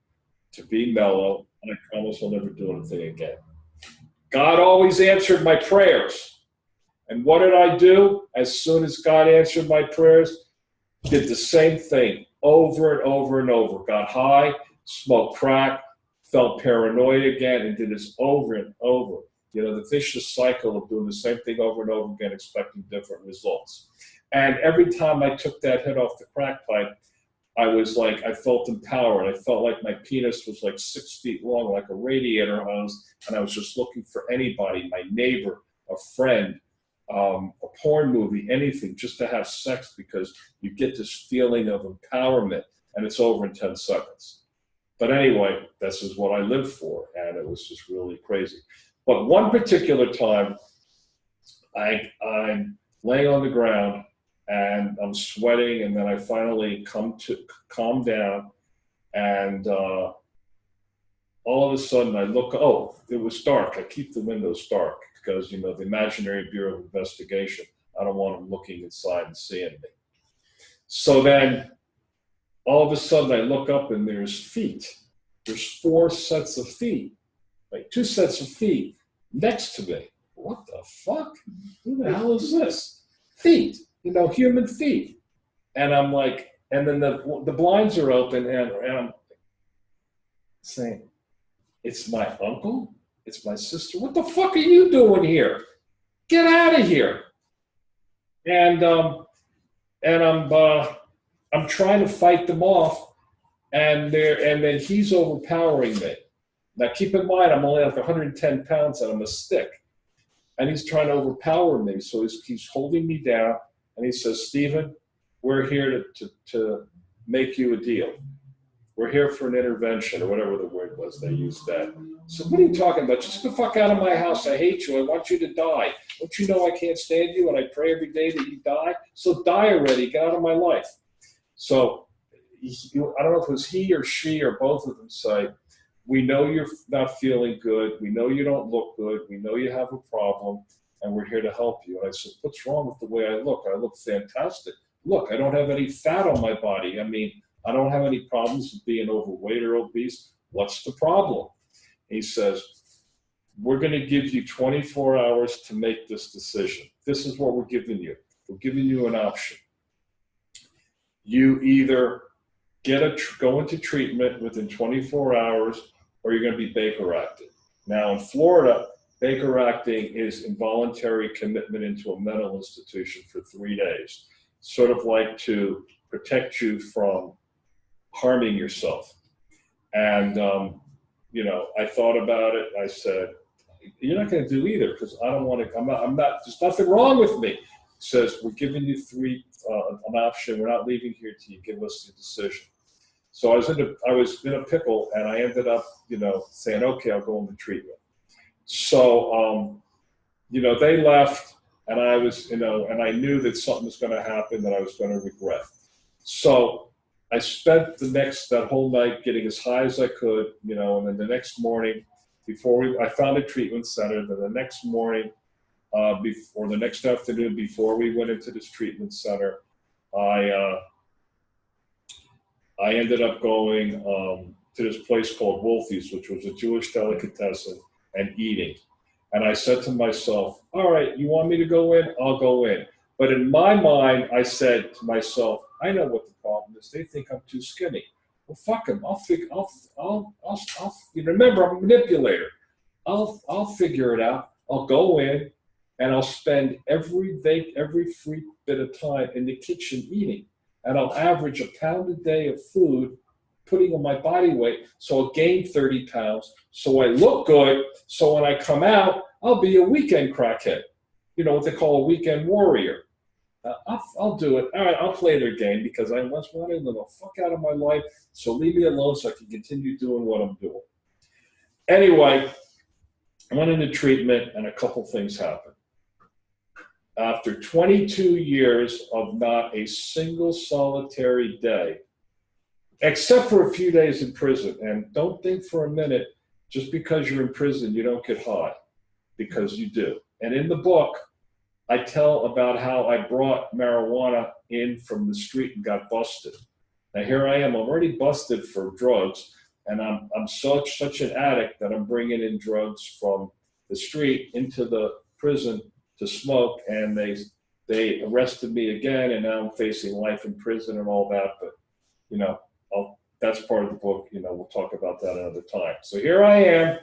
to be mellow, and I promise I'll never do anything again. God always answered my prayers. And what did I do? As soon as God answered my prayers, did the same thing over and over and over. Got high, smoked crack, felt paranoid again, and did this over and over. The vicious cycle of doing the same thing over and over again, expecting different results. And every time I took that hit off the crack pipe, I felt empowered. I felt like my penis was like 6 feet long, like a radiator hose, and I was just looking for anybody, my neighbor, a friend, a porn movie, anything, just to have sex because you get this feeling of empowerment, and it's over in 10 seconds. But anyway, this is what I lived for, and it was just really crazy. But one particular time, I'm laying on the ground, and I'm sweating, and then I finally calm down, and all of a sudden I look, oh, it was dark. I keep the windows dark because, the Imaginary Bureau of Investigation, I don't want them looking inside and seeing me. So then all of a sudden I look up and there's feet. There's 4 sets of feet, like 2 sets of feet next to me. What the fuck? Who the hell is this? Feet, human feet. And I'm like, and then the blinds are open, and I'm saying, it's my uncle? It's my sister? What the fuck are you doing here? Get out of here. And I'm trying to fight them off, and then he's overpowering me. Now keep in mind, I'm only like 110 pounds and I'm a stick. And he's trying to overpower me. So he's holding me down, and he says, Stephen, we're here to make you a deal. We're here for an intervention, or whatever the word was, they used that. So what are you talking about? Just get the fuck out of my house. I hate you. I want you to die. Don't you know I can't stand you, and I pray every day that you die? So die already. Get out of my life. So I don't know if it was he or she or both of them say, we know you're not feeling good. We know you don't look good. We know you have a problem, and we're here to help you. And I said, what's wrong with the way I look? I look fantastic. Look, I don't have any fat on my body. I mean, I don't have any problems with being overweight or obese. What's the problem? He says, we're going to give you 24 hours to make this decision. This is what we're giving you. We're giving you an option. You either go into treatment within 24 hours, or you're going to be Baker acted. Now in Florida, Baker acting is involuntary commitment into a mental institution for 3 days, sort of like to protect you from harming yourself. And, I thought about it. I said, you're not going to do either, because I don't want to, I'm not, there's nothing wrong with me. He says, we're giving you an option. We're not leaving here till you give us the decision. So I was in a pickle, and I ended up, saying, okay, I'll go into treatment. So, they left, and I was, and I knew that something was going to happen that I was going to regret. So I spent that whole night getting as high as I could, and then the next morning, I found a treatment center. Then the next morning, or the next afternoon before we went into this treatment center, I ended up going to this place called Wolfie's, which was a Jewish delicatessen, and eating. And I said to myself, all right, you want me to go in? I'll go in. But in my mind, I said to myself, I know what the problem is. They think I'm too skinny. Well, fuck them. Remember, I'm a manipulator. I'll figure it out. I'll go in, and I'll spend every free bit of time in the kitchen eating. And I'll average a pound a day of food, putting on my body weight, so I'll gain 30 pounds, so I look good, so when I come out, I'll be a weekend crackhead. What they call a weekend warrior. I'll do it. All right, I'll play their game, because I once wanted them the fuck out of my life, so leave me alone so I can continue doing what I'm doing. Anyway, I went into treatment, and a couple things happened. After 22 years of not a single solitary day, except for a few days in prison, and don't think for a minute, just because you're in prison, you don't get high, because you do. And in the book, I tell about how I brought marijuana in from the street and got busted. Now here I am, I'm already busted for drugs, and I'm such an addict that I'm bringing in drugs from the street into the prison to smoke, and they arrested me again, and now I'm facing life in prison and all that. But that's part of the book. We'll talk about that another time. So here I am.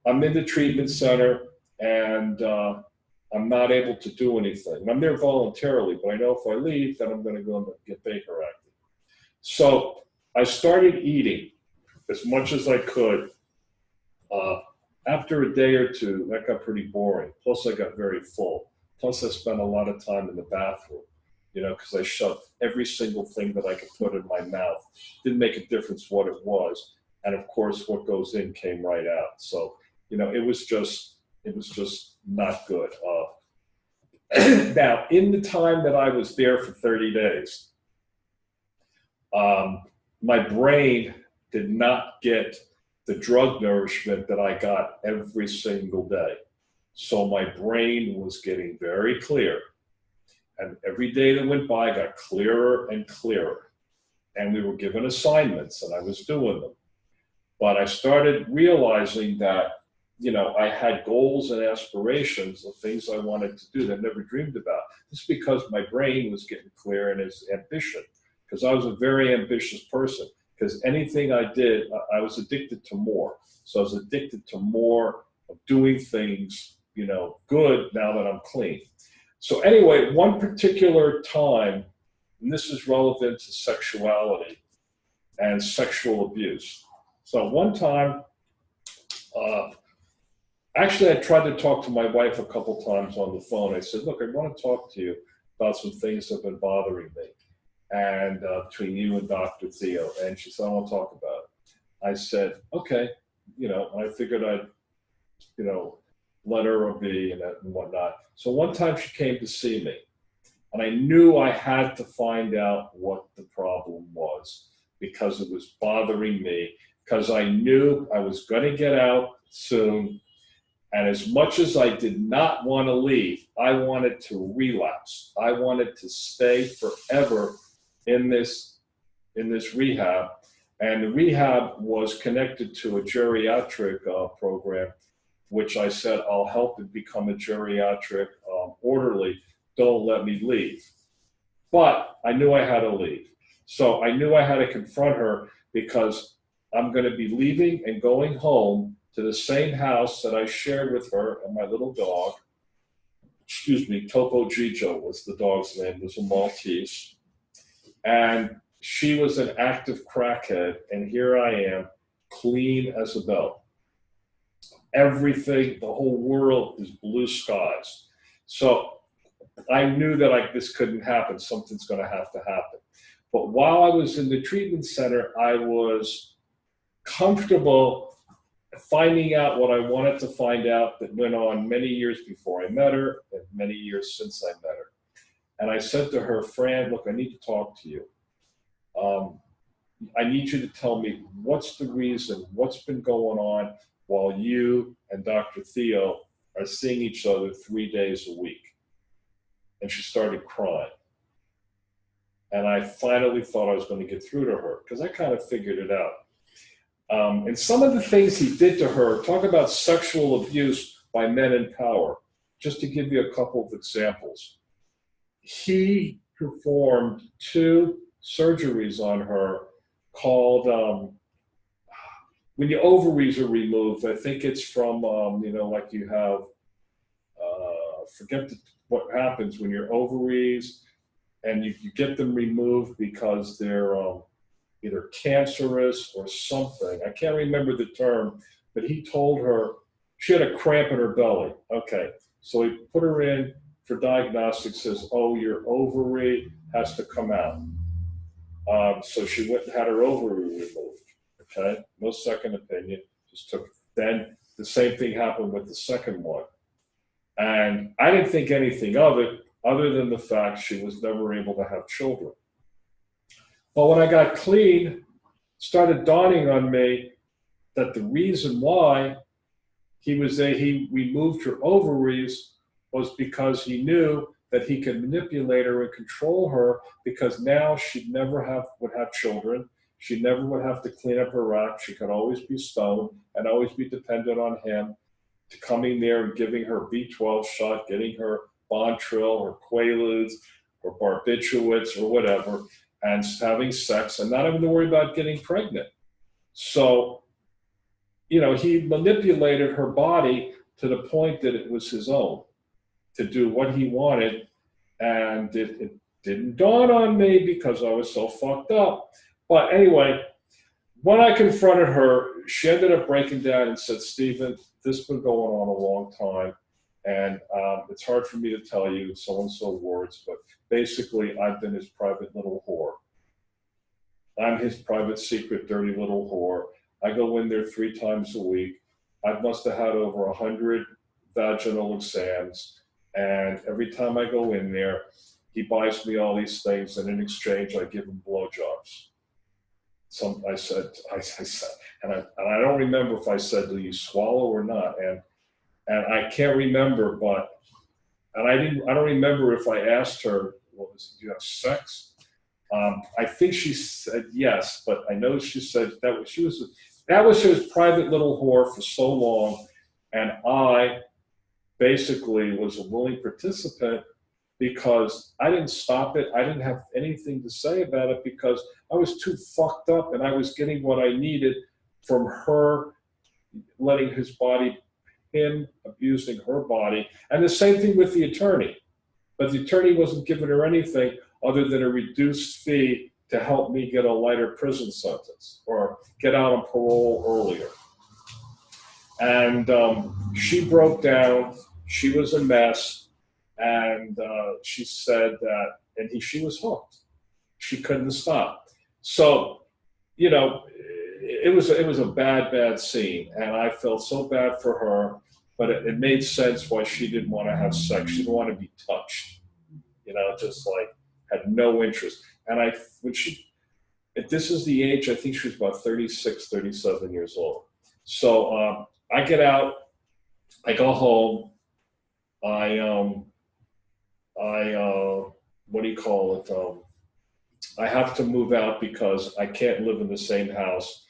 I'm in the treatment center, and I'm not able to do anything. I'm there voluntarily, but I know if I leave, then I'm going to go and get Baker acted. So I started eating as much as I could after a day or two, that got pretty boring. Plus, I got very full. Plus, I spent a lot of time in the bathroom, because I shoved every single thing that I could put in my mouth. Didn't make a difference what it was. And of course, what goes in came right out. So, it was just not good. Now, in the time that I was there for 30 days, my brain did not get the drug nourishment that I got every single day. So my brain was getting very clear. And every day that went by got clearer and clearer. And we were given assignments and I was doing them. But I started realizing that, I had goals and aspirations of things I wanted to do that I never dreamed about. Just because my brain was getting clear in its ambition. Because I was a very ambitious person. Because anything I did, I was addicted to more. So I was addicted to more of doing things, good now that I'm clean. So anyway, one particular time, and this is relevant to sexuality and sexual abuse. So one time, actually I tried to talk to my wife a couple times on the phone. I said, look, I want to talk to you about some things that have been bothering me. And between you and Dr. Theo. And she said, I want to talk about it. I said, okay. I figured I'd, let her be and whatnot. So one time she came to see me. And I knew I had to find out what the problem was because it was bothering me. Because I knew I was going to get out soon. And as much as I did not want to leave, I wanted to relapse. I wanted to stay forever in this rehab, and the rehab was connected to a geriatric program, which I said, I'll help it become a geriatric orderly. Don't let me leave. But I knew I had to leave. So I knew I had to confront her because I'm going to be leaving and going home to the same house that I shared with her and my little dog. Topo Gigio was the dog's name, it was a Maltese. And she was an active crackhead, and here I am, clean as a bell. Everything, the whole world is blue skies. So I knew that this couldn't happen. Something's going to have to happen. But while I was in the treatment center, I was comfortable finding out what I wanted to find out that went on many years before I met her and many years since I met her. And I said to her, Fran, look, I need to talk to you. I need you to tell me what's the reason, what's been going on while you and Dr. Theo are seeing each other 3 days a week. And she started crying. And I finally thought I was going to get through to her because I kind of figured it out. And some of the things he did to her, talk about sexual abuse by men in power, just to give you a couple of examples. He performed 2 surgeries on her called, when your ovaries are removed, I think it's from, like you have, forget what happens when your ovaries, and you get them removed because they're either cancerous or something. I can't remember the term, but he told her she had a cramp in her belly. Okay, so he put her in for diagnostics, says, oh, your ovary has to come out. So she went and had her ovary removed, okay? No second opinion, just took it. Then the same thing happened with the second one. And I didn't think anything of it other than the fact she was never able to have children. But when I got clean, it started dawning on me that the reason why he removed her ovaries was because he knew that he could manipulate her and control her, because now she'd never would have children. She never would have to clean up her act. She could always be stoned and always be dependent on him to coming there and giving her B12 shot, getting her Bontril or Quaaludes or barbiturates or whatever, and having sex and not having to worry about getting pregnant. So, he manipulated her body to the point that it was his own, to do what he wanted. And it didn't dawn on me because I was so fucked up. But anyway, when I confronted her, she ended up breaking down and said, Stephen, this has been going on a long time, and it's hard for me to tell you so-and-so words, but basically I've been his private little whore. I'm his private, secret, dirty little whore. I go in there 3 times a week. I must have had over 100 vaginal exams, and every time I go in there, he buys me all these things, and in exchange, I give him blowjobs. I said, and I don't remember if I said, "Do you swallow or not?" And I can't remember, I don't remember if I asked her, "Well, do you have sex?" I think she said yes, but I know she said that was his private little whore for so long, and I basically was a willing participant because I didn't stop it. I didn't have anything to say about it because I was too fucked up, and I was getting what I needed from her letting him abusing her body. And the same thing with the attorney. But the attorney wasn't giving her anything other than a reduced fee to help me get a lighter prison sentence or get out on parole earlier. And she broke down. She was a mess. And she said that, she was hooked. She couldn't stop. So, you know, it was a bad scene. And I felt so bad for her, but it made sense why she didn't want to have sex. She didn't want to be touched, you know, just like had no interest. And this is the age, I think she was about 36, 37 years old. So I get out, I go home, what do you call it? I have to move out because I can't live in the same house.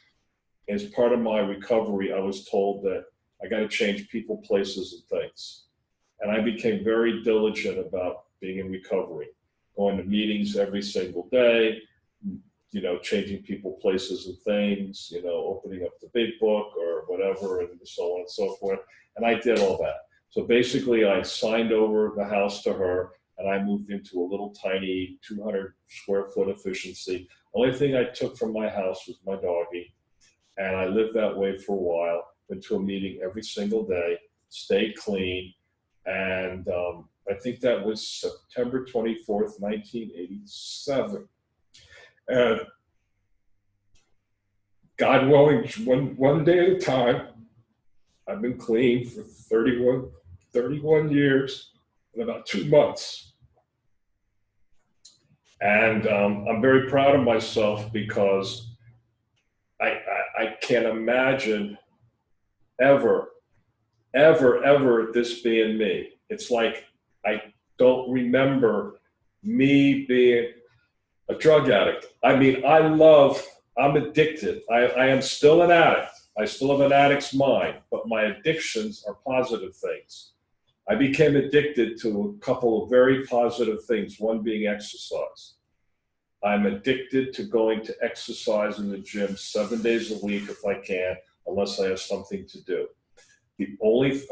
As part of my recovery, I was told that I got to change people, places, and things. And I became very diligent about being in recovery, going to meetings every single day, you know, changing people, places, and things, you know, opening up the big book or whatever, and so on and so forth. And I did all that. So basically, I signed over the house to her, and I moved into a little tiny 200 square foot efficiency. Only thing I took from my house was my doggie. And I lived that way for a while, went to a meeting every single day, stayed clean. And I think that was September 24th, 1987. And God willing, one day at a time, I've been clean for 31 years and about 2 months. And I'm very proud of myself because I can't imagine ever this being me. It's like I don't remember me being a drug addict. I mean, I'm addicted. I am still an addict. I still have an addict's mind, but my addictions are positive things. I became addicted to a couple of very positive things, one being exercise. I'm addicted to going to exercise in the gym 7 days a week if I can, unless I have something to do.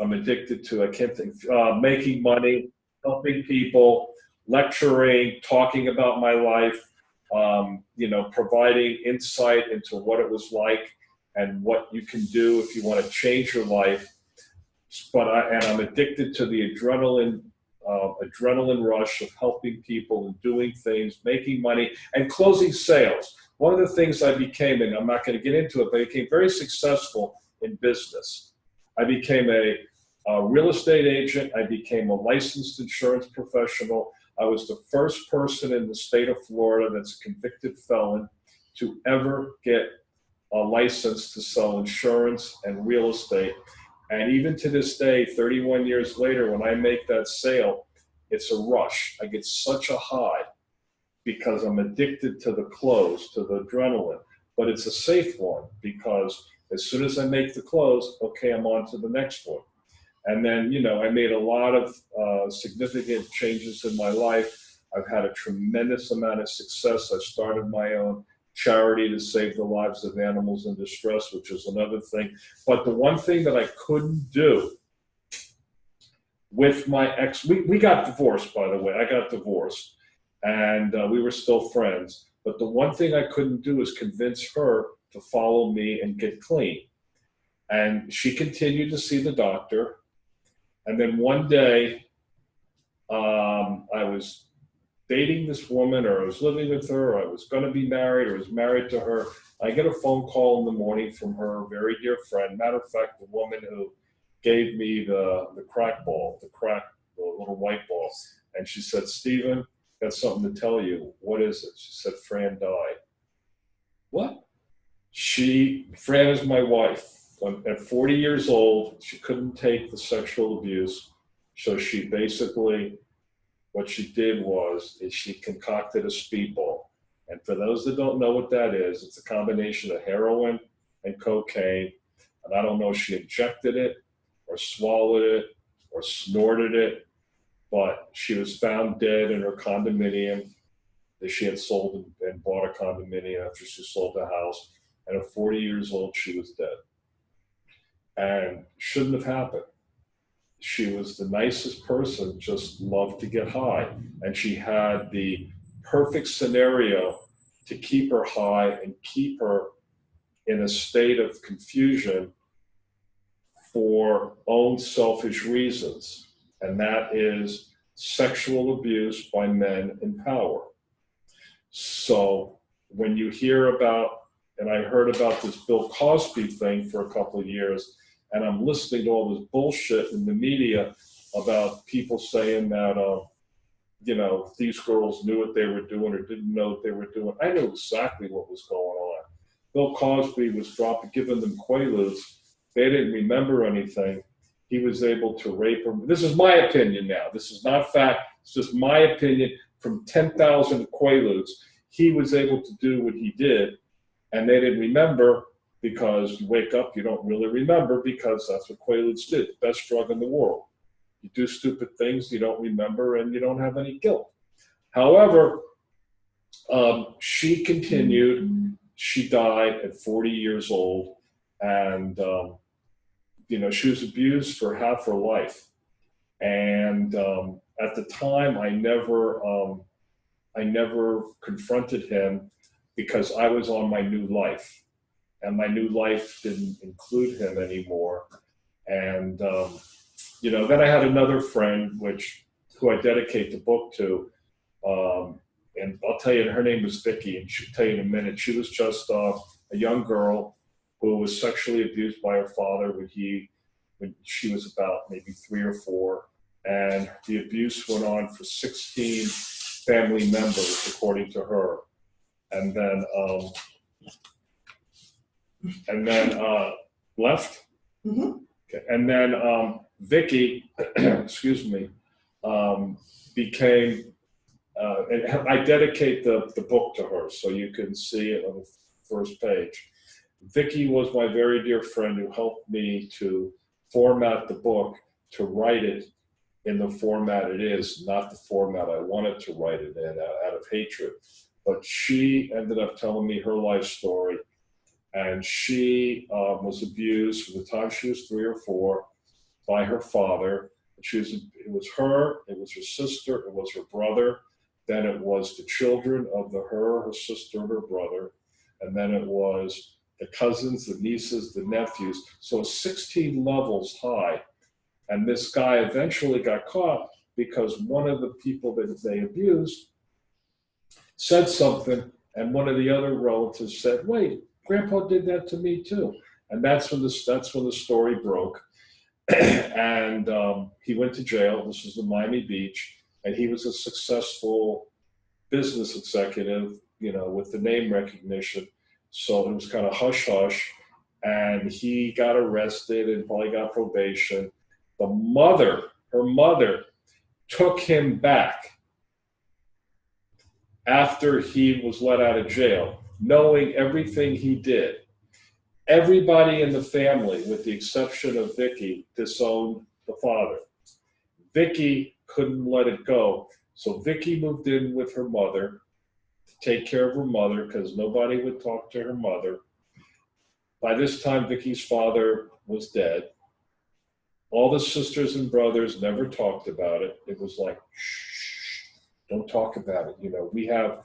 I'm addicted to, I can't think, making money, helping people, lecturing, talking about my life, you know, providing insight into what it was like and what you can do if you want to change your life. But I'm addicted to the adrenaline rush of helping people and doing things, making money, and closing sales. One of the things I became, and I'm not going to get into it, but I became very successful in business. I became a real estate agent. I became a licensed insurance professional. I was the first person in the state of Florida that's a convicted felon to ever get a license to sell insurance and real estate. And even to this day, 31 years later, when I make that sale, it's a rush. I get such a high because I'm addicted to the close, to the adrenaline. But it's a safe one because as soon as I make the close, okay, I'm on to the next one. And then, you know, I made a lot of significant changes in my life. I've had a tremendous amount of success. I started my own charity to save the lives of animals in distress, which is another thing. But the one thing that I couldn't do with my ex, we got divorced, by the way. I got divorced, and we were still friends. But the one thing I couldn't do is convince her to follow me and get clean. And she continued to see the doctor. And then one day, I was dating this woman, or I was living with her, or I was going to be married, or was married to her. I get a phone call in the morning from her very dear friend. Matter of fact, the woman who gave me the crack ball, the little white ball. And she said, "Stephen, got something to tell you." "What is it?" She said, "Fran died." "What?" Fran is my wife. At 40 years old, she couldn't take the sexual abuse. So she basically, what she did is she concocted a speedball. And for those that don't know what that is, it's a combination of heroin and cocaine. And I don't know if she injected it or swallowed it or snorted it, but she was found dead in her condominium that she had sold and bought a condominium after she sold the house. And at 40 years old, she was dead. And shouldn't have happened. She was the nicest person, just loved to get high. And she had the perfect scenario to keep her high and keep her in a state of confusion for own selfish reasons. And that is sexual abuse by men in power. So when you hear about, and I heard about this Bill Cosby thing for a couple of years, and I'm listening to all this bullshit in the media about people saying that, these girls knew what they were doing or didn't know what they were doing. I knew exactly what was going on. Bill Cosby was giving them Quaaludes. They didn't remember anything. He was able to rape them. This is my opinion now. This is not fact. It's just my opinion from 10,000 Quaaludes. He was able to do what he did, and they didn't remember. Because you wake up, you don't really remember, because that's what Quaaludes did, the best drug in the world. You do stupid things, you don't remember, and you don't have any guilt. However, she continued. She died at 40 years old, and she was abused for half her life. And at the time, I never confronted him because I was on my new life. And my new life didn't include him anymore. And, then I had another friend, who I dedicate the book to. And I'll tell you, her name was Vicky, and she'll tell you in a minute. She was just a young girl who was sexually abused by her father when she was about maybe 3 or 4. And the abuse went on for 16 family members, according to her. And then left. Mm-hmm. Okay. And then Vicky, excuse me, became, and I dedicate the book to her so you can see it on the first page. Vicky was my very dear friend who helped me to format the book, to write it in the format it is, not the format I wanted to write it in out of hatred. But she ended up telling me her life story. And she was abused from the time she was 3 or 4 by her father. It was her, it was her sister, it was her brother. Then it was the children of her sister, and her brother. And then it was the cousins, the nieces, the nephews. So 16 levels high. And this guy eventually got caught because one of the people that they abused said something, and one of the other relatives said, "Wait, Grandpa did that to me too." And that's when the story broke. And he went to jail. This was in Miami Beach, and he was a successful business executive, with the name recognition. So it was kind of hush hush, and he got arrested and probably got probation. Her mother took him back after he was let out of jail, knowing everything he did. Everybody in the family, with the exception of Vicky, disowned the father. Vicky couldn't let it go. So Vicky moved in with her mother to take care of her mother because nobody would talk to her mother. By this time, Vicky's father was dead. All the sisters and brothers never talked about it. It was like, shh, don't talk about it. We have,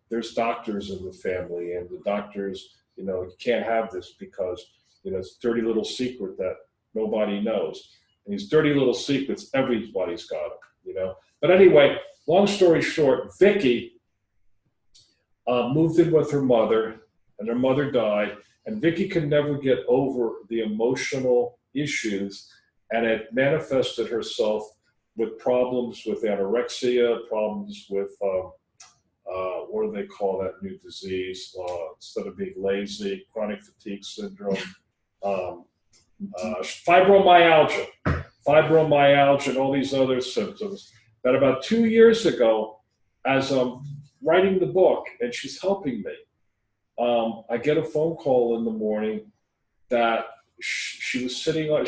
there's doctors in the family, and the doctors, you can't have this because, You know, it's a dirty little secret that nobody knows. And these dirty little secrets, everybody's got them, you know. But anyway, long story short, Vicky moved in with her mother, and her mother died. And Vicky could never get over the emotional issues, and it manifested herself with problems with anorexia, problems with, what do they call that new disease? Instead of being lazy, chronic fatigue syndrome, fibromyalgia, and all these other symptoms. That about 2 years ago, as I'm writing the book and she's helping me, I get a phone call in the morning that she was sitting up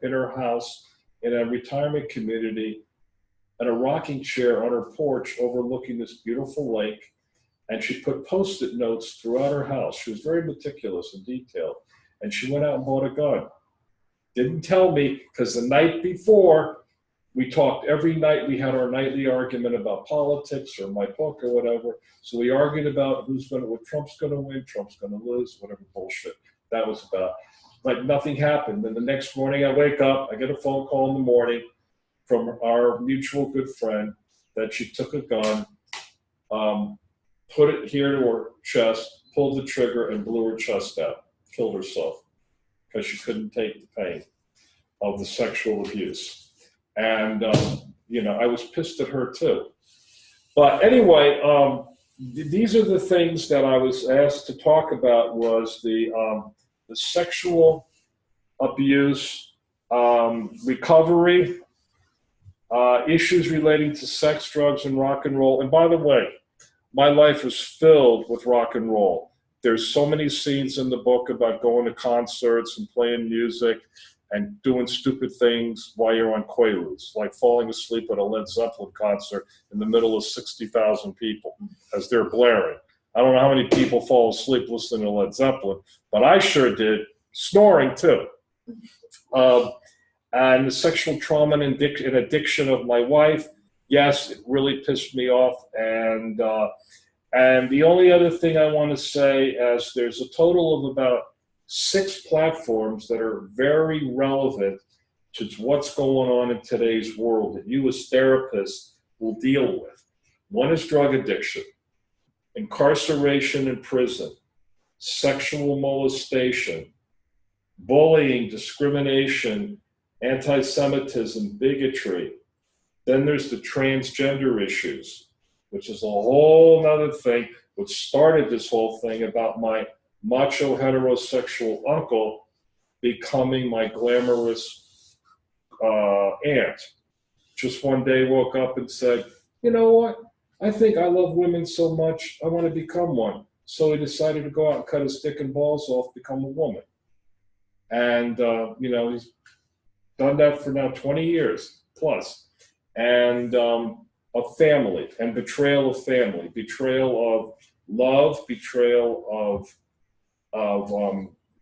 in her house in a retirement community in a rocking chair on her porch overlooking this beautiful lake, and she put Post-it notes throughout her house. She was very meticulous and detailed, and she went out and bought a gun. Didn't tell me, because the night before, we talked every night. We had our nightly argument about politics or my book or whatever. So we argued about what Trump's going to win, Trump's going to lose, whatever bullshit that was about. Like nothing happened. Then the next morning I wake up, I get a phone call in the morning from our mutual good friend that she took a gun, put it here to her chest, pulled the trigger, and blew her chest out, killed herself, because she couldn't take the pain of the sexual abuse. And, you know, I was pissed at her too. But anyway, these are the things that I was asked to talk about, was the sexual abuse, recovery, issues relating to sex, drugs, and rock and roll. And by the way, my life was filled with rock and roll. There's so many scenes in the book about going to concerts and playing music and doing stupid things while you're on Quaaludes, like falling asleep at a Led Zeppelin concert in the middle of 60,000 people as they're blaring. I don't know how many people fall asleep listening to Led Zeppelin, but I sure did, snoring too. And the sexual trauma and addiction of my wife, yes, it really pissed me off. And the only other thing I want to say is there's a total of about 6 platforms that are very relevant to what's going on in today's world that you as therapists will deal with. One is drug addiction, incarceration in prison, sexual molestation, bullying, discrimination, anti-Semitism, bigotry. Then there's the transgender issues, which is a whole nother thing, which started this whole thing about my macho heterosexual uncle becoming my glamorous aunt. Just one day woke up and said, you know what? I think I love women so much, I want to become one. So he decided to go out and cut his dick and balls off, become a woman. And, you know, he's done that for now 20 years plus. And of family and betrayal of family, betrayal of love, betrayal of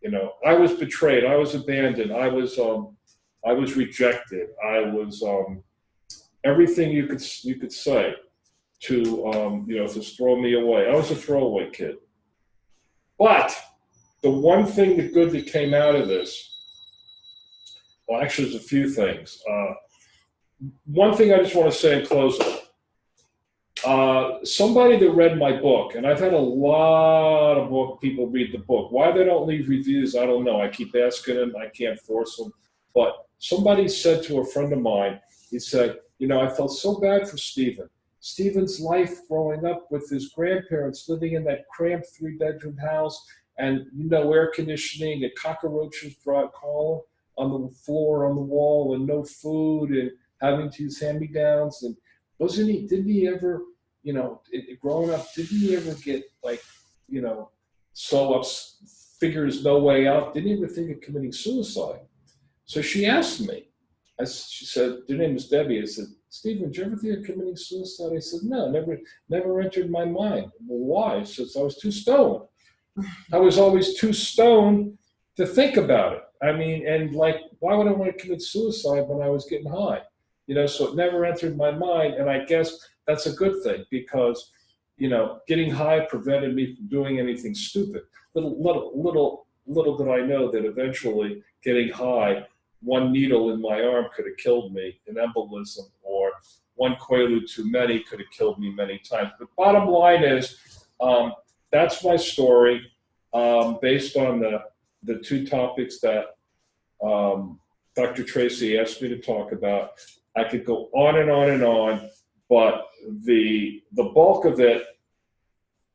you know, I was betrayed, I was abandoned, I was rejected, I was everything you could say to you know, to throw me away. I was a throwaway kid. But the one thing, the good that came out of this, well, actually, there's a few things. One thing I just want to say in closing. Somebody that read my book, and I've had a lot of people read the book. Why they don't leave reviews, I don't know. I keep asking them. I can't force them. But somebody said to a friend of mine, he said, you know, I felt so bad for Stephen. Stephen's life growing up with his grandparents, living in that cramped 3-bedroom house, and, you know, air conditioning and cockroaches crawling on the floor, on the wall, and no food, and having to use hand-me-downs. And didn't he ever, you know, growing up, didn't he ever get, like, you know, so up, figures no way out, didn't he ever think of committing suicide? So she asked me, she said, her name was Debbie, I said, Stephen, did you ever think of committing suicide? I said, no, never entered my mind. Well, why? She says, I was too stoned. I was always too stoned to think about it. I mean, and like, why would I want to commit suicide when I was getting high? You know, so it never entered my mind, and I guess that's a good thing because, you know, getting high prevented me from doing anything stupid. Little little did I know that eventually getting high, one needle in my arm could have killed me, an embolism, or one Quaalude too many could have killed me many times. But bottom line is, that's my story, based on the two topics that Dr. Tracy asked me to talk about. I could go on and on and on, but the bulk of it,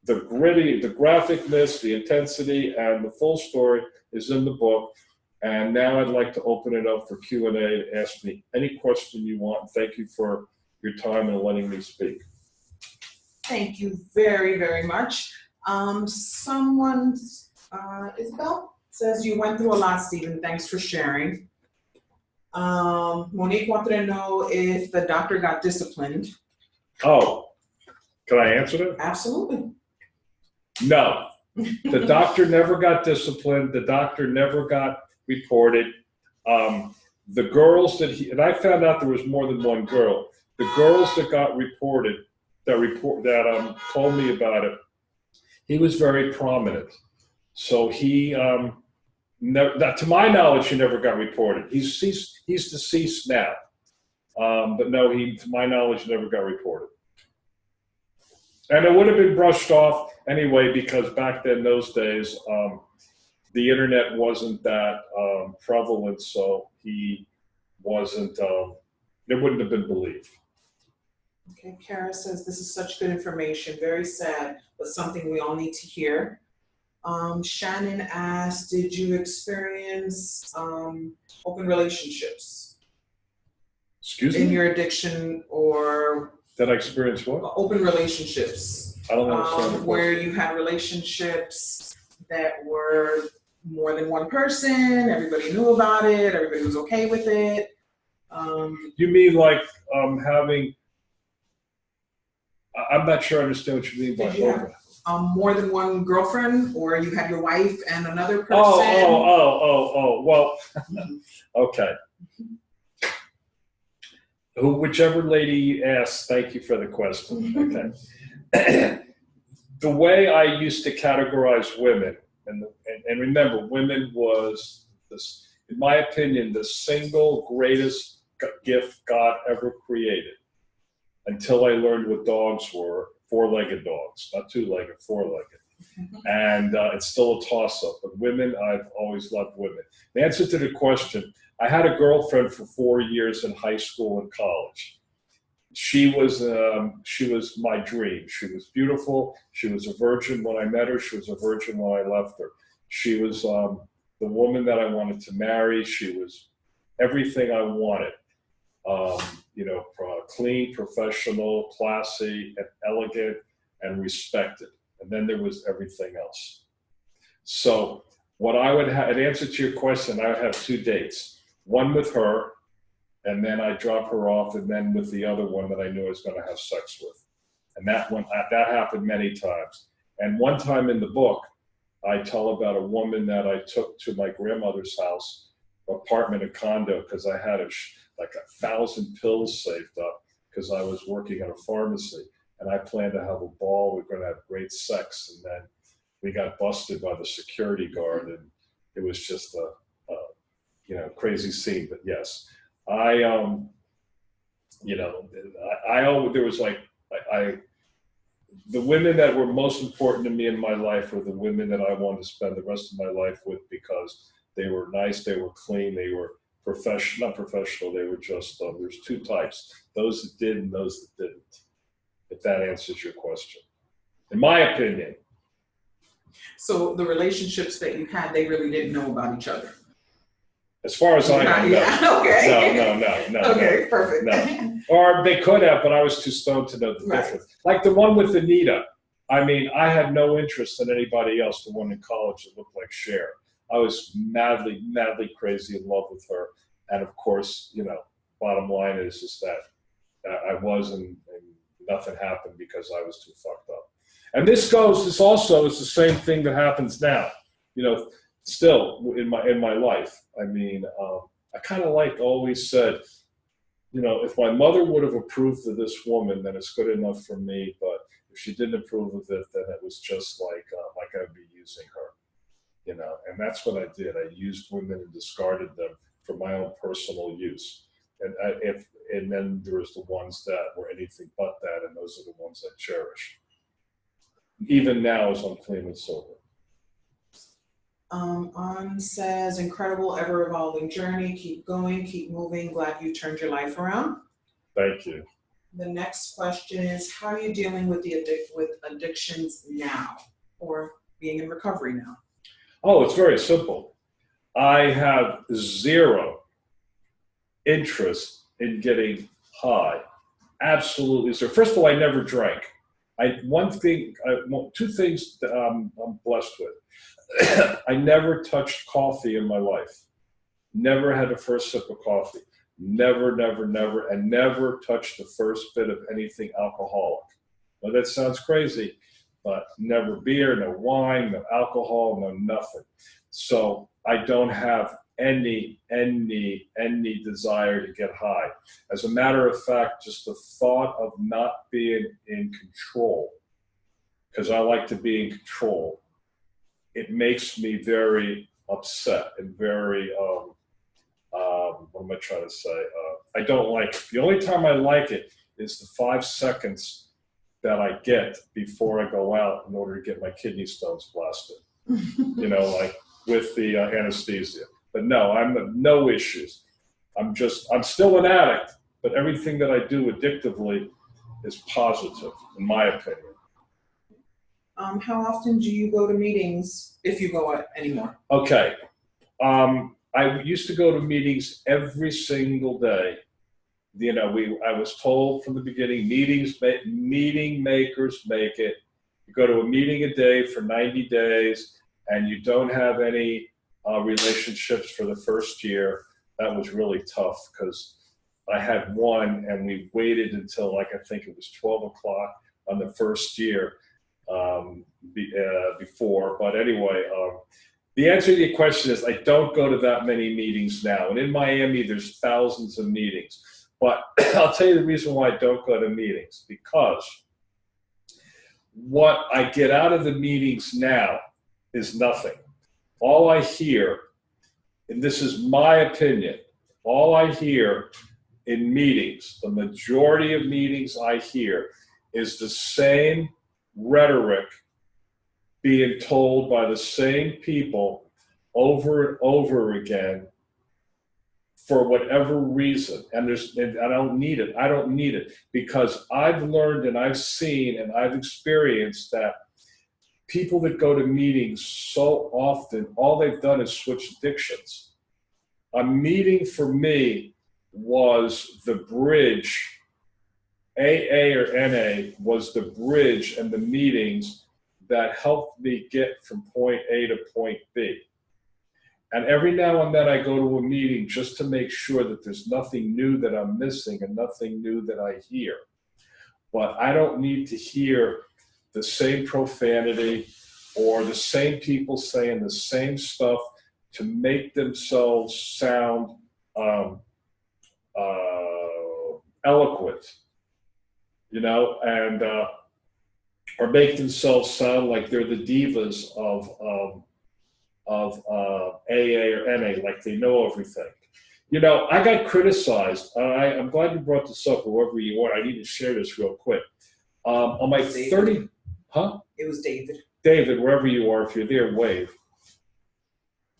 the gritty, the graphicness, the intensity, and the full story is in the book. And now I'd like to open it up for Q&A. Ask me any question you want. Thank you for your time and letting me speak. Thank you very, very much. Someone, Isabel, says you went through a lot, Stephen. Thanks for sharing. Monique wanted to know if the doctor got disciplined. Oh, can I answer that? Absolutely. No. The doctor never got disciplined. The doctor never got reported. The girls and I found out there was more than one girl. The girls that got reported, that told me about it, he was very prominent. So he, to my knowledge, he never got reported. He's deceased now. But no, to my knowledge, never got reported. And it would have been brushed off anyway, because back then, those days, the internet wasn't that prevalent, so he wasn't, it wouldn't have been believed. Okay, Kara says this is such good information, very sad, but something we all need to hear. Shannon asked, did you experience open relationships Excuse in me? your addiction, or Did I experience what? open relationships? I don't understand. Where you had relationships that were more than one person, everybody knew about it, everybody was okay with it. You mean like having, I'm not sure I understand what you mean by Did you have open. more than one girlfriend, or you had your wife and another person? Well, okay. Whichever lady asks, thank you for the question. Okay. The way I used to categorize women, and remember, women was, this, in my opinion, the single greatest gift God ever created, until I learned what dogs were, four-legged dogs, not two-legged, four-legged. And it's still a toss-up, but women, I've always loved women. The answer to the question, I had a girlfriend for 4 years in high school and college. She was my dream. She was beautiful. She was a virgin when I met her. She was a virgin when I left her. She was the woman that I wanted to marry. She was everything I wanted. Clean, professional, classy, and elegant, and respected. And then there was everything else. So what I would have, in answer to your question, I would have 2 dates. One with her, and then I drop her off, and then with the other one that I knew I was going to have sex with. And that happened many times. And one time in the book, I tell about a woman that I took to my grandmother's house, apartment, a condo, because I had like 1,000 pills saved up because I was working at a pharmacy, and I planned to have a ball. We were going to have great sex, and then we got busted by the security guard, and it was just a crazy scene. But yes, there was the women that were most important to me in my life were the women that I wanted to spend the rest of my life with, because they were nice, they were clean, they were not professional, they were just, there's 2 types, those that did and those that didn't, if that answers your question. In my opinion. So the relationships that you had, they really didn't know about each other? As far as I know, yeah, okay. No. Okay, perfect. No. Or they could have, but I was too stoned to know the difference. Like the one with Anita. I mean, I had no interest in anybody else, the one in college that looked like Cher. I was madly, madly crazy in love with her. And of course, bottom line is that I was, and nothing happened because I was too fucked up. And this also is the same thing that happens now, still in my life. I mean, I kind of always said, if my mother would have approved of this woman, then it's good enough for me. But if she didn't approve of it, then it was just like I'd be using her. you know, and that's what I did. I used women and discarded them for my own personal use. And then there was the ones that were anything but that, and those are the ones I cherish. Even now as I'm clean and sober. On says, incredible, ever-evolving journey. Keep going, keep moving. Glad you turned your life around. Thank you. The next question is, how are you dealing with with addictions now, or being in recovery now? Oh, it's very simple. I have zero interest in getting high. Absolutely. So first of all, I never drank. Two things that I'm blessed with. I never touched coffee in my life. Never had a first sip of coffee. Never, and never touched the first bit of anything alcoholic. Now that sounds crazy, but never beer, no wine, no alcohol, no nothing. So I don't have any desire to get high. As a matter of fact, just the thought of not being in control, because I like to be in control, it makes me very upset and very, what am I trying to say? I don't like it. The only time I like it is the 5 seconds that I get before I go out in order to get my kidney stones blasted, you know, like with the anesthesia. But no, no issues. I'm still an addict, but everything that I do addictively is positive, in my opinion. How often do you go to meetings, if you go anymore? Okay. I used to go to meetings every single day. You know, I was told from the beginning, meeting makers make it. You go to a meeting a day for 90 days, and you don't have any relationships for the first year. That was really tough because I had one, and we waited until I think it was 12 o'clock on the first year before. But anyway, the answer to your question is I don't go to that many meetings now. And in Miami, there's thousands of meetings. But I'll tell you the reason why I don't go to meetings, because what I get out of the meetings now is nothing. All I hear, and this is my opinion, all I hear in meetings, the majority of meetings I hear, is the same rhetoric being told by the same people over and over again for whatever reason. And I don't need it. I don't need it because I've learned and I've seen and I've experienced that people that go to meetings so often, all they've done is switch addictions. A meeting for me was the bridge. AA or NA was the bridge and the meetings that helped me get from point A to point B. And every now and then I go to a meeting just to make sure that there's nothing new that I'm missing and nothing new that I hear. But I don't need to hear the same profanity or the same people saying the same stuff to make themselves sound eloquent, you know, and or make themselves sound like they're the divas of AA or NA, like they know everything. You know, I got criticized. I'm glad you brought this up, whoever you are. I need to share this real quick. On my 30, huh? It was David. David, wherever you are, if you're there, wave.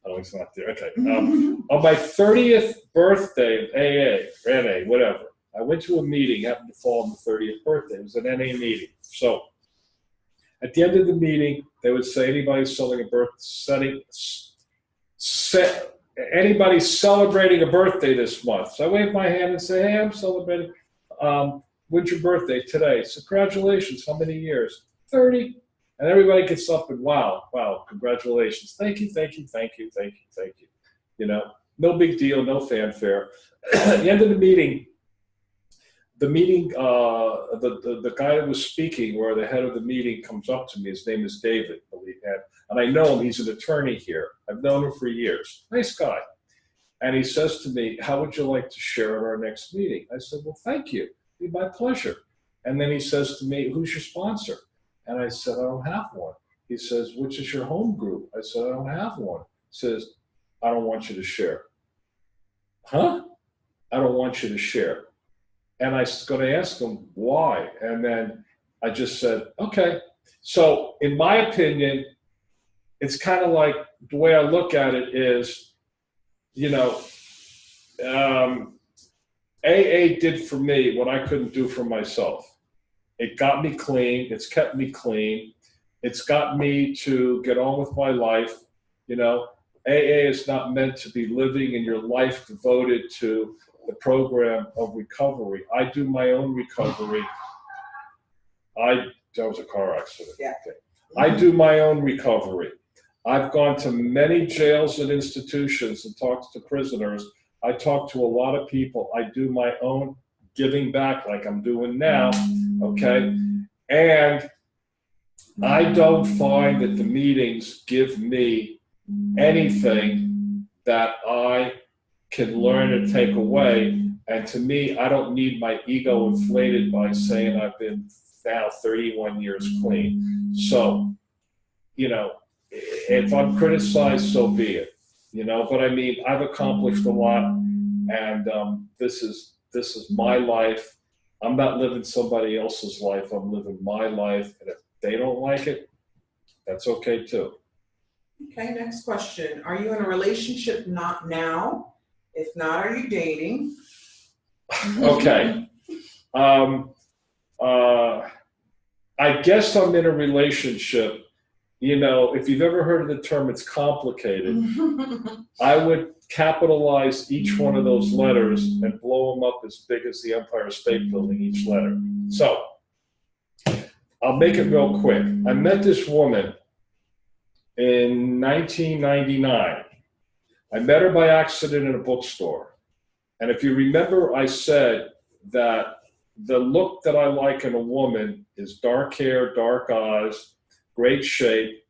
Oh, he's not there. Okay. On my 30th birthday of AA, or NA, whatever, I went to a meeting, happened to fall on the 30th birthday. It was an NA meeting. So at the end of the meeting, they would say, anybody celebrating a birthday this month. So I wave my hand and say, hey, I'm celebrating. When's your birthday? Today. So congratulations. How many years? 30. And everybody gets up and wow, congratulations. Thank you. You know, no big deal, no fanfare. At the end of the meeting, the guy that was speaking, or the head of the meeting, comes up to me. His name is David, and I know him. He's an attorney here. I've known him for years. Nice guy. And he says to me, how would you like to share at our next meeting? I said, well, thank you. It'd be my pleasure. And then he says to me, who's your sponsor? And I said, I don't have one. He says, which is your home group? I said, I don't have one. He says, I don't want you to share. Huh? I don't want you to share. And I was going to ask him why. And then I just said, okay. So in my opinion, it's kind of like the way I look at it is, you know, AA did for me what I couldn't do for myself. It got me clean. It's kept me clean. It's got me to get on with my life. You know, AA is not meant to be living in your life devoted to the program of recovery. I do my own recovery. That was a car accident. Yeah. Okay. I do my own recovery. I've gone to many jails and institutions and talked to prisoners. I talk to a lot of people. I do my own giving back like I'm doing now, okay? And I don't find that the meetings give me anything that I can learn and take away. And to me, I don't need my ego inflated by saying I've been now 31 years clean. So, you know, if I'm criticized, so be it. You know, but I mean, I've accomplished a lot, and this is my life. I'm not living somebody else's life. I'm living my life, and if they don't like it, that's okay too. Okay, next question. Are you in a relationship? Not now. If not, are you dating? Okay. I guess I'm in a relationship. You know, if you've ever heard of the term, it's complicated. I would capitalize each one of those letters and blow them up as big as the Empire State Building, each letter. So, I'll make it real quick. I met this woman in 1999. I met her by accident in a bookstore. And if you remember, I said that the look that I like in a woman is dark hair, dark eyes, great shape.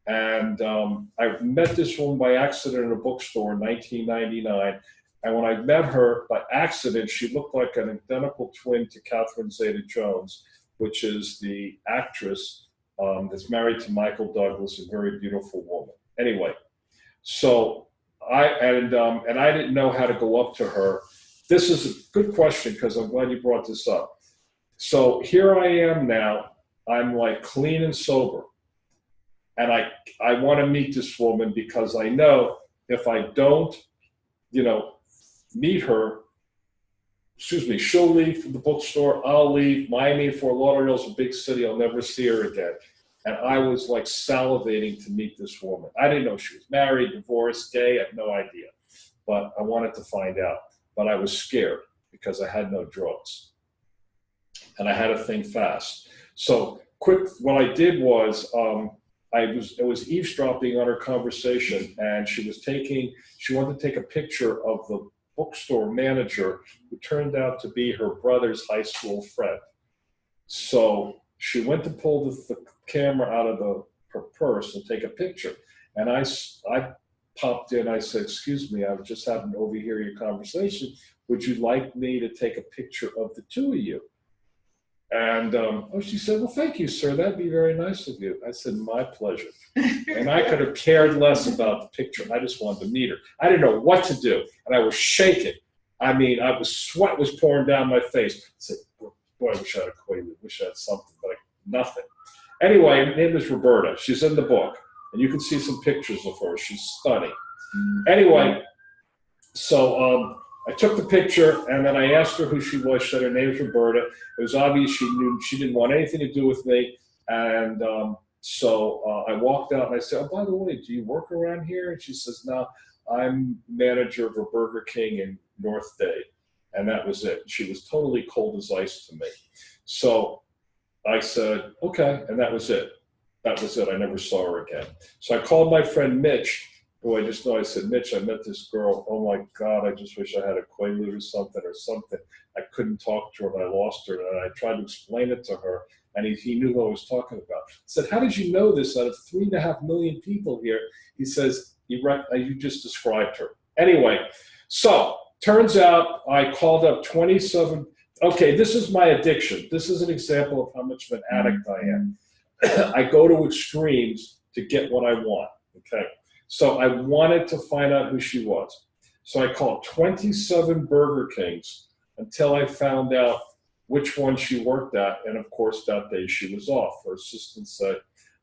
And I met this woman by accident in a bookstore in 1999. And when I met her by accident, she looked like an identical twin to Catherine Zeta-Jones, which is the actress that's married to Michael Douglas, a very beautiful woman. Anyway, so I didn't know how to go up to her. This is a good question because I'm glad you brought this up. So here I am now. I'm like clean and sober. And I want to meet this woman because I know if I don't, you know, meet her, she'll leave from the bookstore, I'll leave. Miami, Fort Lauderdale's a big city, I'll never see her again. And I was like salivating to meet this woman. I didn't know she was married, divorced, gay, I had no idea. But I wanted to find out. But I was scared because I had no drugs. And I had to think fast. So quick, what I did was, I was eavesdropping on her conversation, and she wanted to take a picture of the bookstore manager who turned out to be her brother's high school friend. So she went to pull the camera out of her purse and take a picture. And I popped in, I said, excuse me, I just happened to overhear your conversation. Would you like me to take a picture of the two of you? And she said, well, thank you, sir. That'd be very nice of you. I said, my pleasure. And I could have cared less about the picture. I just wanted to meet her. I didn't know what to do. And I was shaking. I mean, sweat was pouring down my face. I said, boy, I wish I had a Quaalude. Wish I had something, but nothing. Anyway, her name is Roberta. She's in the book. And you can see some pictures of her. She's stunning. Anyway, so I took the picture, and then I asked her who she was. She said her name is Roberta. It was obvious she didn't want anything to do with me. And so I walked out, and I said, oh, by the way, do you work around here? And she says, no, I'm manager of a Burger King in North Day. And that was it. She was totally cold as ice to me. So I said, okay, and that was it. That was it. I never saw her again. So I called my friend Mitch, who I just know. I said, Mitch, I met this girl. Oh my God, I just wish I had a Quaalude or something. I couldn't talk to her, and I lost her. And I tried to explain it to her, and he knew what I was talking about. I said, how did you know this out of 3.5 million people here? He says, you just described her. Anyway, so turns out I called up 27. Okay, this is my addiction. This is an example of how much of an addict I am. I go to extremes to get what I want, okay? So I wanted to find out who she was. So I called 27 Burger Kings until I found out which one she worked at. And of course, that day she was off. Her assistant said,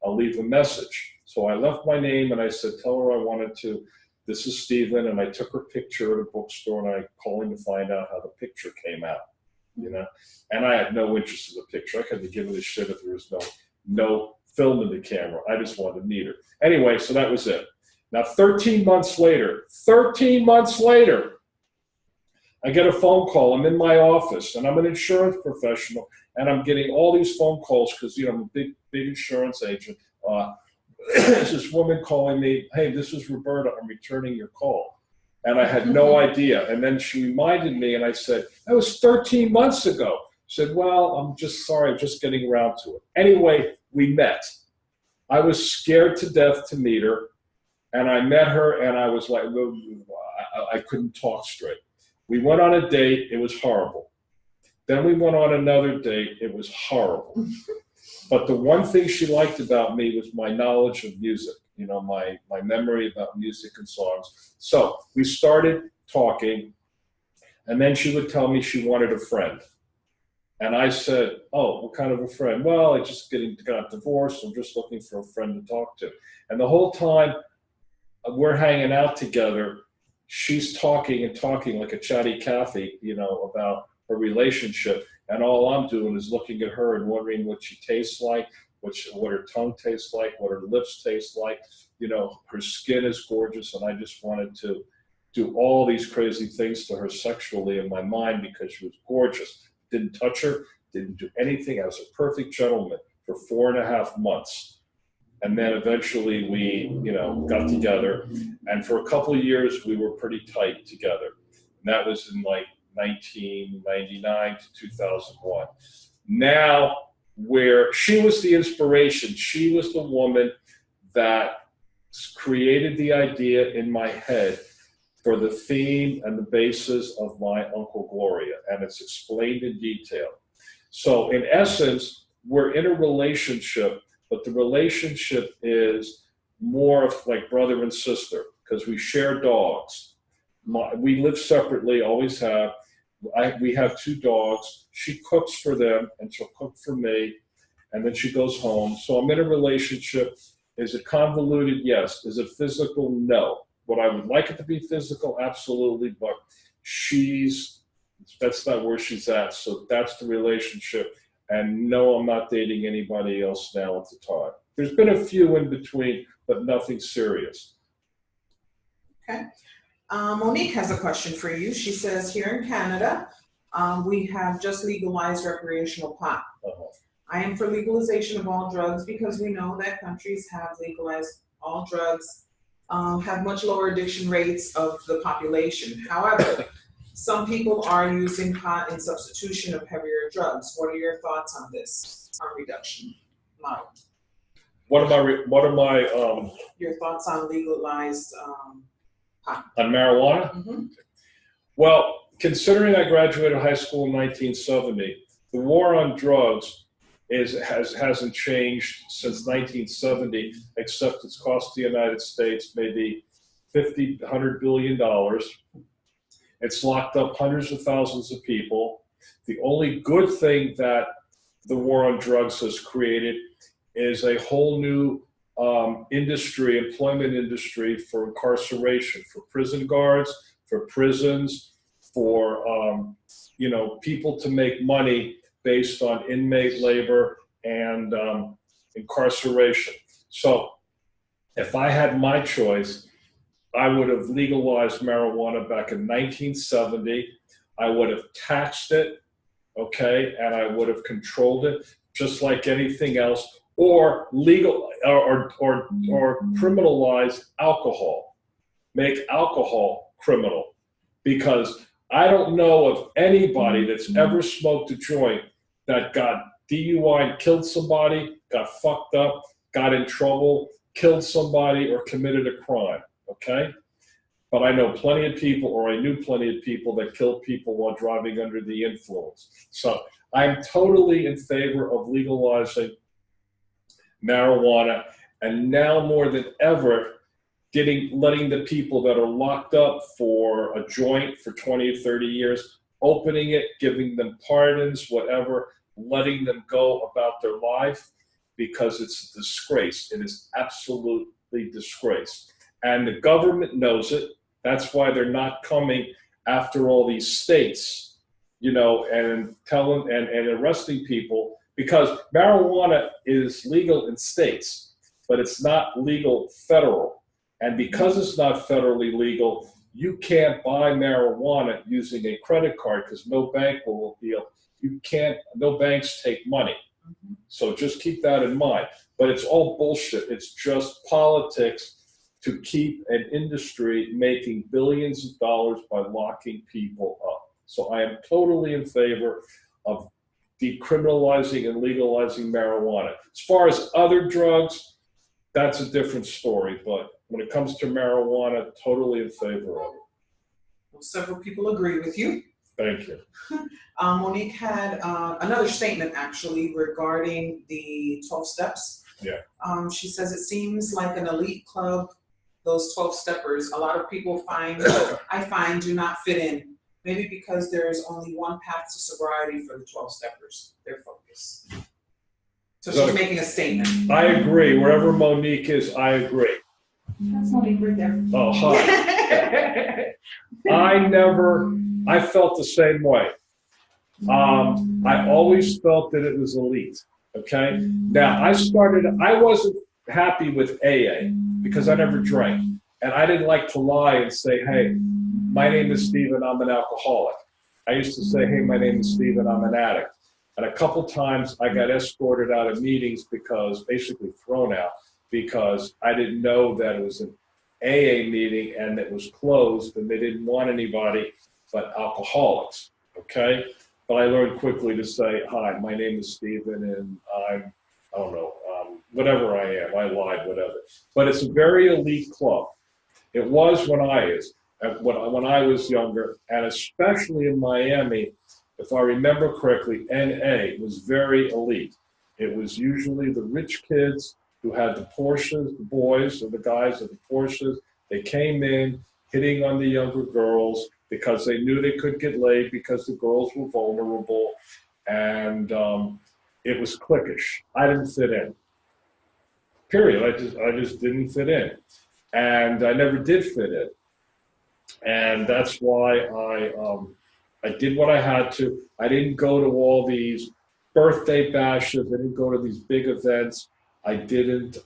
I'll leave a message. So I left my name and I said, tell her I wanted to, this is Stephen. And I took her picture at a bookstore and I called him to find out how the picture came out, you know? And I had no interest in the picture. I couldn't give it a shit if there was no film in the camera. I just wanted to meet her. Anyway, so that was it. Now, 13 months later, I get a phone call. I'm in my office, and I'm an insurance professional, and I'm getting all these phone calls because, you know, I'm a big insurance agent. There's this woman calling me, hey, this is Roberta. I'm returning your call. And I had no idea. And then she reminded me, and I said, that was 13 months ago. She said, well, I'm just sorry. I'm just getting around to it. Anyway, we met. I was scared to death to meet her. And I met her, and I was like, I couldn't talk straight. We went on a date. It was horrible. Then we went on another date. It was horrible. But the one thing she liked about me was my knowledge of music, you know, my memory about music and songs. So we started talking, and then she would tell me she wanted a friend. And I said, oh, what kind of a friend? Well, I just got divorced. I'm just looking for a friend to talk to. And the whole time, we're hanging out together. She's talking like a chatty Cathy, you know, about her relationship. And all I'm doing is looking at her and wondering what she tastes like, what her tongue tastes like, what her lips taste like. You know, her skin is gorgeous. And I just wanted to do all these crazy things to her sexually in my mind because she was gorgeous. Didn't touch her, didn't do anything. I was a perfect gentleman for 4.5 months. And then eventually we, you know, got together. And for a couple of years, we were pretty tight together. And that was in like 1999 to 2001. Now, where she was the inspiration, she was the woman that created the idea in my head for the theme and the basis of My Uncle Gloria. And it's explained in detail. So in essence, we're in a relationship, but the relationship is more of like brother and sister because we share dogs. We live separately, always have. We have 2 dogs. She cooks for them and she'll cook for me, and then she goes home. So I'm in a relationship. Is it convoluted? Yes. Is it physical? No. Would I would like it to be physical? Absolutely. But that's not where she's at. So that's the relationship. And no, I'm not dating anybody else now at the time. There's been a few in between, but nothing serious. Okay. Monique has a question for you. She says, here in Canada, we have just legalized recreational pot. I am for legalization of all drugs because we know that countries have legalized all drugs, have much lower addiction rates of the population. However, some people are using pot in substitution of heavier drugs. What are your thoughts on this harm reduction model? What are my your thoughts on legalized pot? On marijuana? Mm-hmm. Well, considering I graduated high school in 1970, the war on drugs hasn't changed since 1970, except it's cost the United States maybe $100 billion. It's locked up hundreds of thousands of people. The only good thing that the war on drugs has created is a whole new employment industry for incarceration, for prison guards, for prisons, for people to make money based on inmate labor and incarceration. So if I had my choice, I would have legalized marijuana back in 1970. I would have taxed it, okay, and I would have controlled it just like anything else, or criminalize alcohol, make alcohol criminal, because I don't know of anybody that's ever smoked a joint that got DUI and killed somebody, got fucked up, got in trouble, killed somebody, or committed a crime, okay? But I know plenty of people, or I knew plenty of people that killed people while driving under the influence. So I'm totally in favor of legalizing marijuana, and now more than ever, letting the people that are locked up for a joint for 20 or 30 years, opening it, giving them pardons, whatever, letting them go about their life, because it's a disgrace. It is absolutely disgrace. And the government knows it. That's why they're not coming after all these states, you know, and telling and arresting people, because marijuana is legal in states, but it's not legal federal. And because it's not federally legal, you can't buy marijuana using a credit card, because no bank will deal. No banks take money. So just keep that in mind. But it's all bullshit. It's just politics to keep an industry making billions of dollars by locking people up. So I am totally in favor of decriminalizing and legalizing marijuana. As far as other drugs, that's a different story. But when it comes to marijuana, totally in favor of it. Well, several people agree with you. Thank you. Monique had another statement actually regarding the 12 steps. Yeah. She says it seems like an elite club, those 12 steppers. A lot of people I find do not fit in. Maybe because there is only one path to sobriety for the 12 steppers, their focus. So she's making a statement. I agree. Wherever Monique is, I agree. That's Monique right there. Oh, hi. I felt the same way. I always felt that it was elite, okay? Now, I wasn't happy with AA because I never drank. And I didn't like to lie and say, hey, my name is Stephen, I'm an alcoholic. I used to say, hey, my name is Stephen, I'm an addict. And a couple times I got escorted out of meetings basically thrown out, because I didn't know that it was an AA meeting and it was closed and they didn't want anybody but alcoholics, okay? But I learned quickly to say, hi, my name is Stephen and I'm, I don't know, whatever I am, I lied, whatever. But it's a very elite club. It was when I was younger, and especially in Miami, if I remember correctly, NA was very elite. It was usually the rich kids who had the Porsches, the boys or the guys of the Porsches. They came in hitting on the younger girls because they knew they could get laid because the girls were vulnerable, and it was cliquish. I didn't fit in. Period. I just didn't fit in, and I never did fit in. And that's why I did what I had to. I didn't go to all these birthday bashes. I didn't go to these big events. I didn't,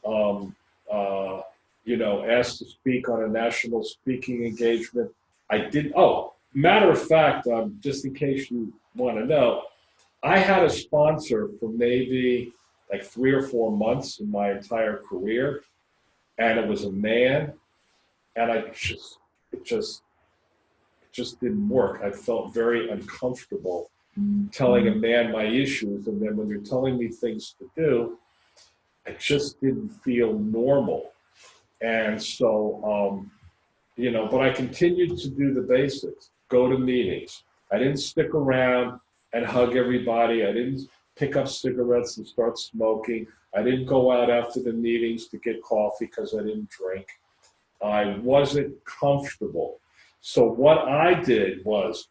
ask to speak on a national speaking engagement. I did. Oh, matter of fact, just in case you want to know, I had a sponsor for maybe like 3 or 4 months in my entire career, and it was a man, and it just didn't work. I felt very uncomfortable telling a man my issues, and then when you're telling me things to do, it just didn't feel normal. And so, but I continued to do the basics, go to meetings. I didn't stick around and hug everybody. I didn't pick up cigarettes and start smoking. I didn't go out after the meetings to get coffee because I didn't drink. I wasn't comfortable. So what I did was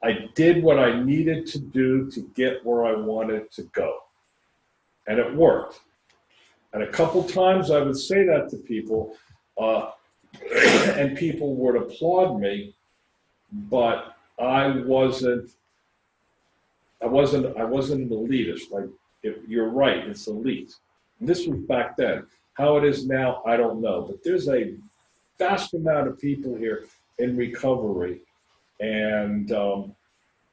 I did what I needed to do to get where I wanted to go. And it worked. And a couple times I would say that to people, and people would applaud me, but I wasn't an elitist. Like, you're right, it's elite. And this was back then. How it is now, I don't know. But there's a vast amount of people here in recovery, and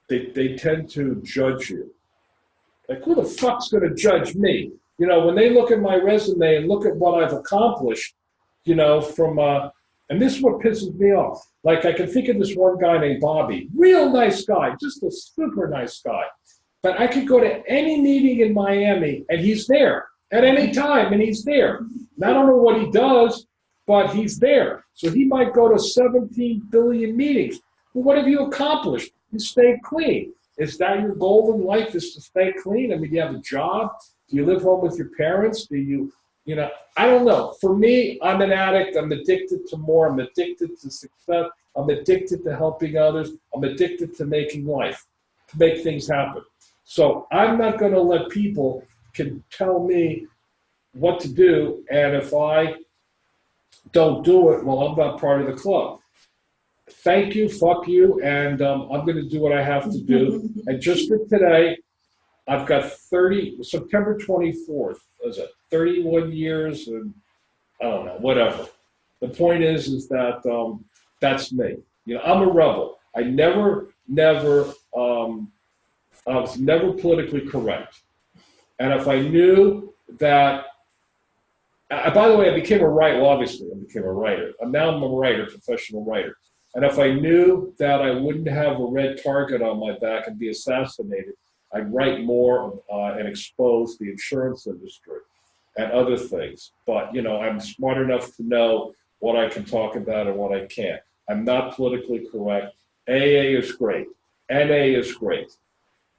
they tend to judge you. Like, who the fuck's going to judge me? You know, when they look at my resume and look at what I've accomplished, and this is what pisses me off. Like, I can think of this one guy named Bobby, real nice guy, just a super nice guy. But I could go to any meeting in Miami and he's there at any time, and he's there. And I don't know what he does, but he's there. So he might go to 17 billion meetings. Well, what have you accomplished? You stayed clean. Is that your goal in life, is to stay clean? I mean, you have a job, Do you live home with your parents? Do you, you know, I don't know. For me, I'm an addict. I'm addicted to more. I'm addicted to success. I'm addicted to helping others. I'm addicted to making life, to make things happen. So I'm not going to let people can tell me what to do, and if I don't do it, well, I'm not part of the club. Thank you, fuck you, and I'm going to do what I have to do. And just for today, I've got September 24th, is it 31 years, and I don't know, whatever. The point is that that's me. You know, I'm a rebel. I was never politically correct. And if I knew that, by the way, I became a writer. Well, obviously, I became a writer. Now I'm a writer, professional writer. And if I knew that I wouldn't have a red target on my back and be assassinated, I'd write more and expose the insurance industry and other things. But, you know, I'm smart enough to know what I can talk about and what I can't. I'm not politically correct. AA is great. NA is great.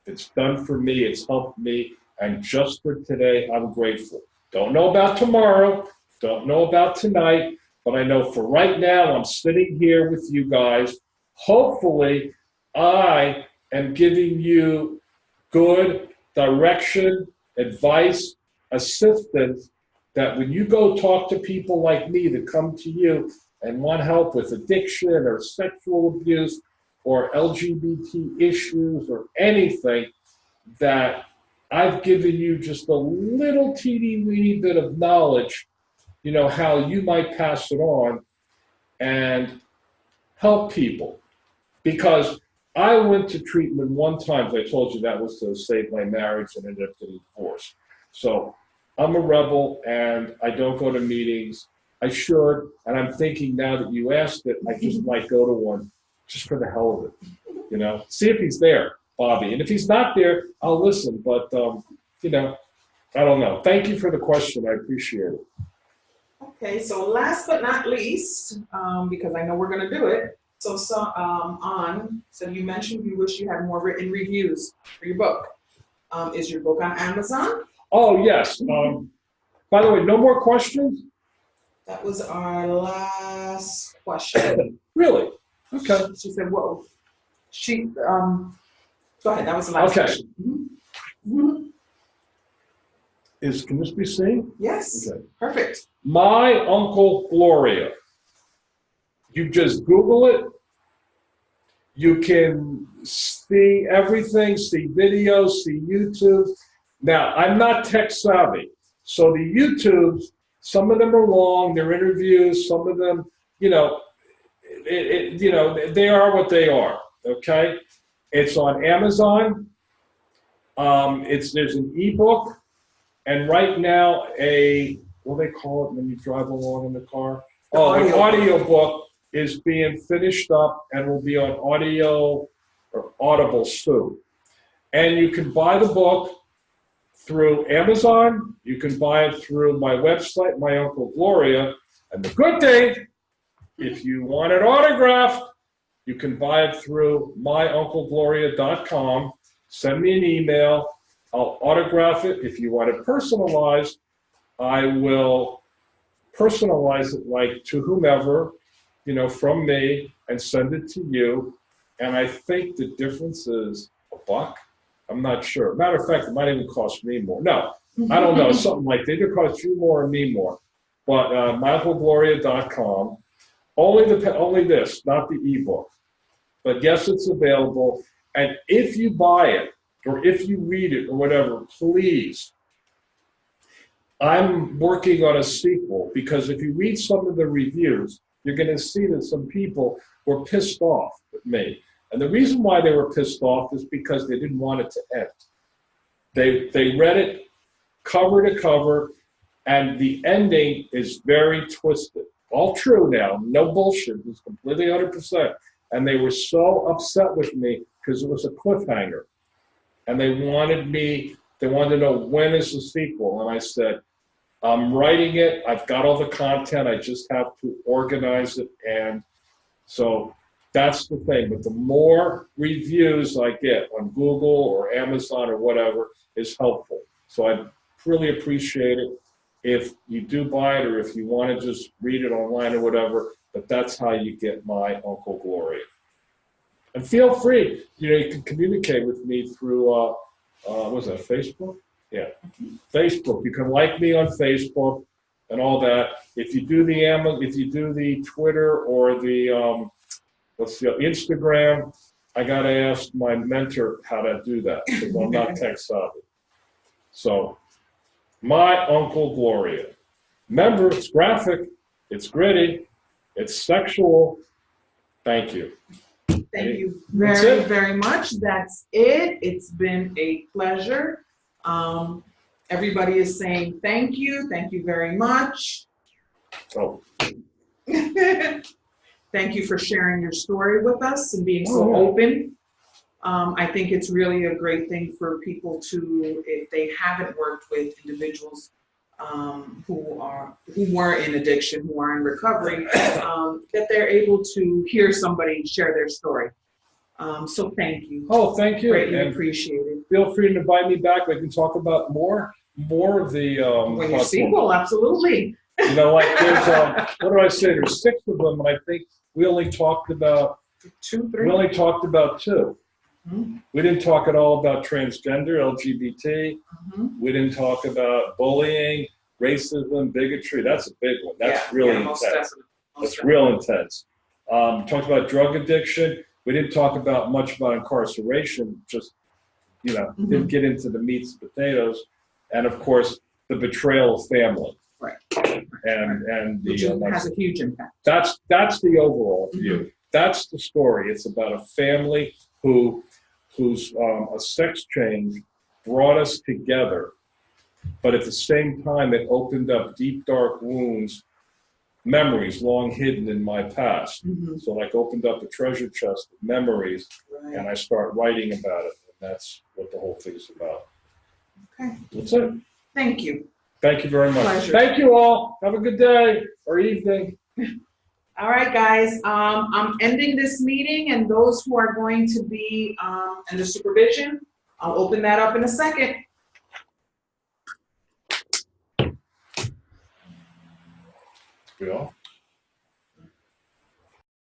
It's done for me. It's helped me. And just for today, I'm grateful. Don't know about tomorrow. Don't know about tonight. But I know for right now, I'm sitting here with you guys. Hopefully, I am giving you good direction, advice, assistance, that when you go talk to people like me that come to you and want help with addiction or sexual abuse or LGBT issues or anything, that I've given you just a little teeny-weeny bit of knowledge, you know, how you might pass it on and help people. Because I went to treatment one time, as I told you, that was to save my marriage and ended up getting divorced. So I'm a rebel and I don't go to meetings. I should, and I'm thinking now that you asked it, I just might go to one just for the hell of it, you know. See if he's there, Bobby. And if he's not there, I'll listen. But, you know, I don't know. Thank you for the question. I appreciate it. Okay, so last but not least, because I know we're going to do it. So you mentioned you wish you had more written reviews for your book. Is your book on Amazon? Oh, yes. By the way, no more questions? That was our last question. Really? Okay. She said, whoa. Go ahead, that was the last Okay. question. Mm-hmm. Can this be seen? Yes, Okay. perfect. My Uncle Gloria. You just Google it. You can see everything, see videos, see YouTube. Now, I'm not tech savvy. So the YouTubes, some of them are long, they're interviews, some of them, you know, they are what they are, okay? It's on Amazon. There's an ebook, and right now what do they call it when you drive along in the car? Oh, an audio book is being finished up and will be on audio or Audible soon. And you can buy the book through Amazon. You can buy it through my website, My Uncle Gloria. And the good thing, if you want it autographed, you can buy it through myunclegloria.com. Send me an email. I'll autograph it. If you want it personalized, I will personalize it like to whomever, you know, from me, and send it to you. And I think the difference is $1. I'm not sure. Matter of fact, it might even cost me more. No, I don't know. Something like that. Either cost you more or me more. But myunclegloria.com. Only this, not the ebook. But yes, it's available. And if you buy it, or if you read it, or whatever, please. I'm working on a sequel, because if you read some of the reviews, you're going to see that some people were pissed off with me. And the reason why they were pissed off is because they didn't want it to end. They read it cover to cover, and the ending is very twisted. All true now, no bullshit, it's completely 100%. And they were so upset with me because it was a cliffhanger. And they wanted to know, when is the sequel? And I said, I'm writing it, I've got all the content, I just have to organize it. And so that's the thing. But the more reviews I get on Google or Amazon or whatever is helpful. So I really appreciate it if you do buy it or if you want to just read it online or whatever, but that's how you get my Uncle Gloria. And feel free, you can communicate with me through, what's that, Facebook? Yeah, Facebook. You can like me on Facebook and all that. If you do the Twitter or the, Instagram, I got to ask my mentor how to do that because I'm not tech savvy. So, my Uncle Gloria. Remember, it's graphic, it's gritty, it's sexual. Thank you. Thank you That's very, it. very much. That's it. It's been a pleasure. Everybody is saying thank you. Thank you very much. Oh, Thank you for sharing your story with us and being Oh, so yeah. open. I think it's really a great thing for people to, if they haven't worked with individuals who were in addiction, who are in recovery, that they're able to hear somebody share their story. So thank you. oh, thank you. Greatly And appreciated. feel free to invite me back. We can talk about more of the When you platform. sequel, absolutely. Like there's, what do I say? There's 6 of them, and I think we only talked about 2, 3. We only talked about 2. Mhm. We didn't talk at all about transgender, LGBT. Mhm. We didn't talk about bullying, racism, bigotry. That's a big one. That's Yeah, really yeah, most intense. definitely. Most That's definitely. real intense. Talked about drug addiction. We didn't talk about much about incarceration. Just, didn't get into the meats and potatoes. And of course, the betrayal of family. Right. And Which has a huge impact. that's the overall view. That's the story. It's about a family whose a sex change brought us together, but at the same time it opened up deep dark wounds, memories long hidden in my past. Mhm. So like opened up a treasure chest of memories, Right. and I start writing about it, and that's what the whole thing's about. Okay. That's it. Thank you. Thank you very much. Pleasure. Thank you all. Have a good day or evening. All right, guys, I'm ending this meeting, and those who are going to be under supervision, I'll open that up in a second. We all?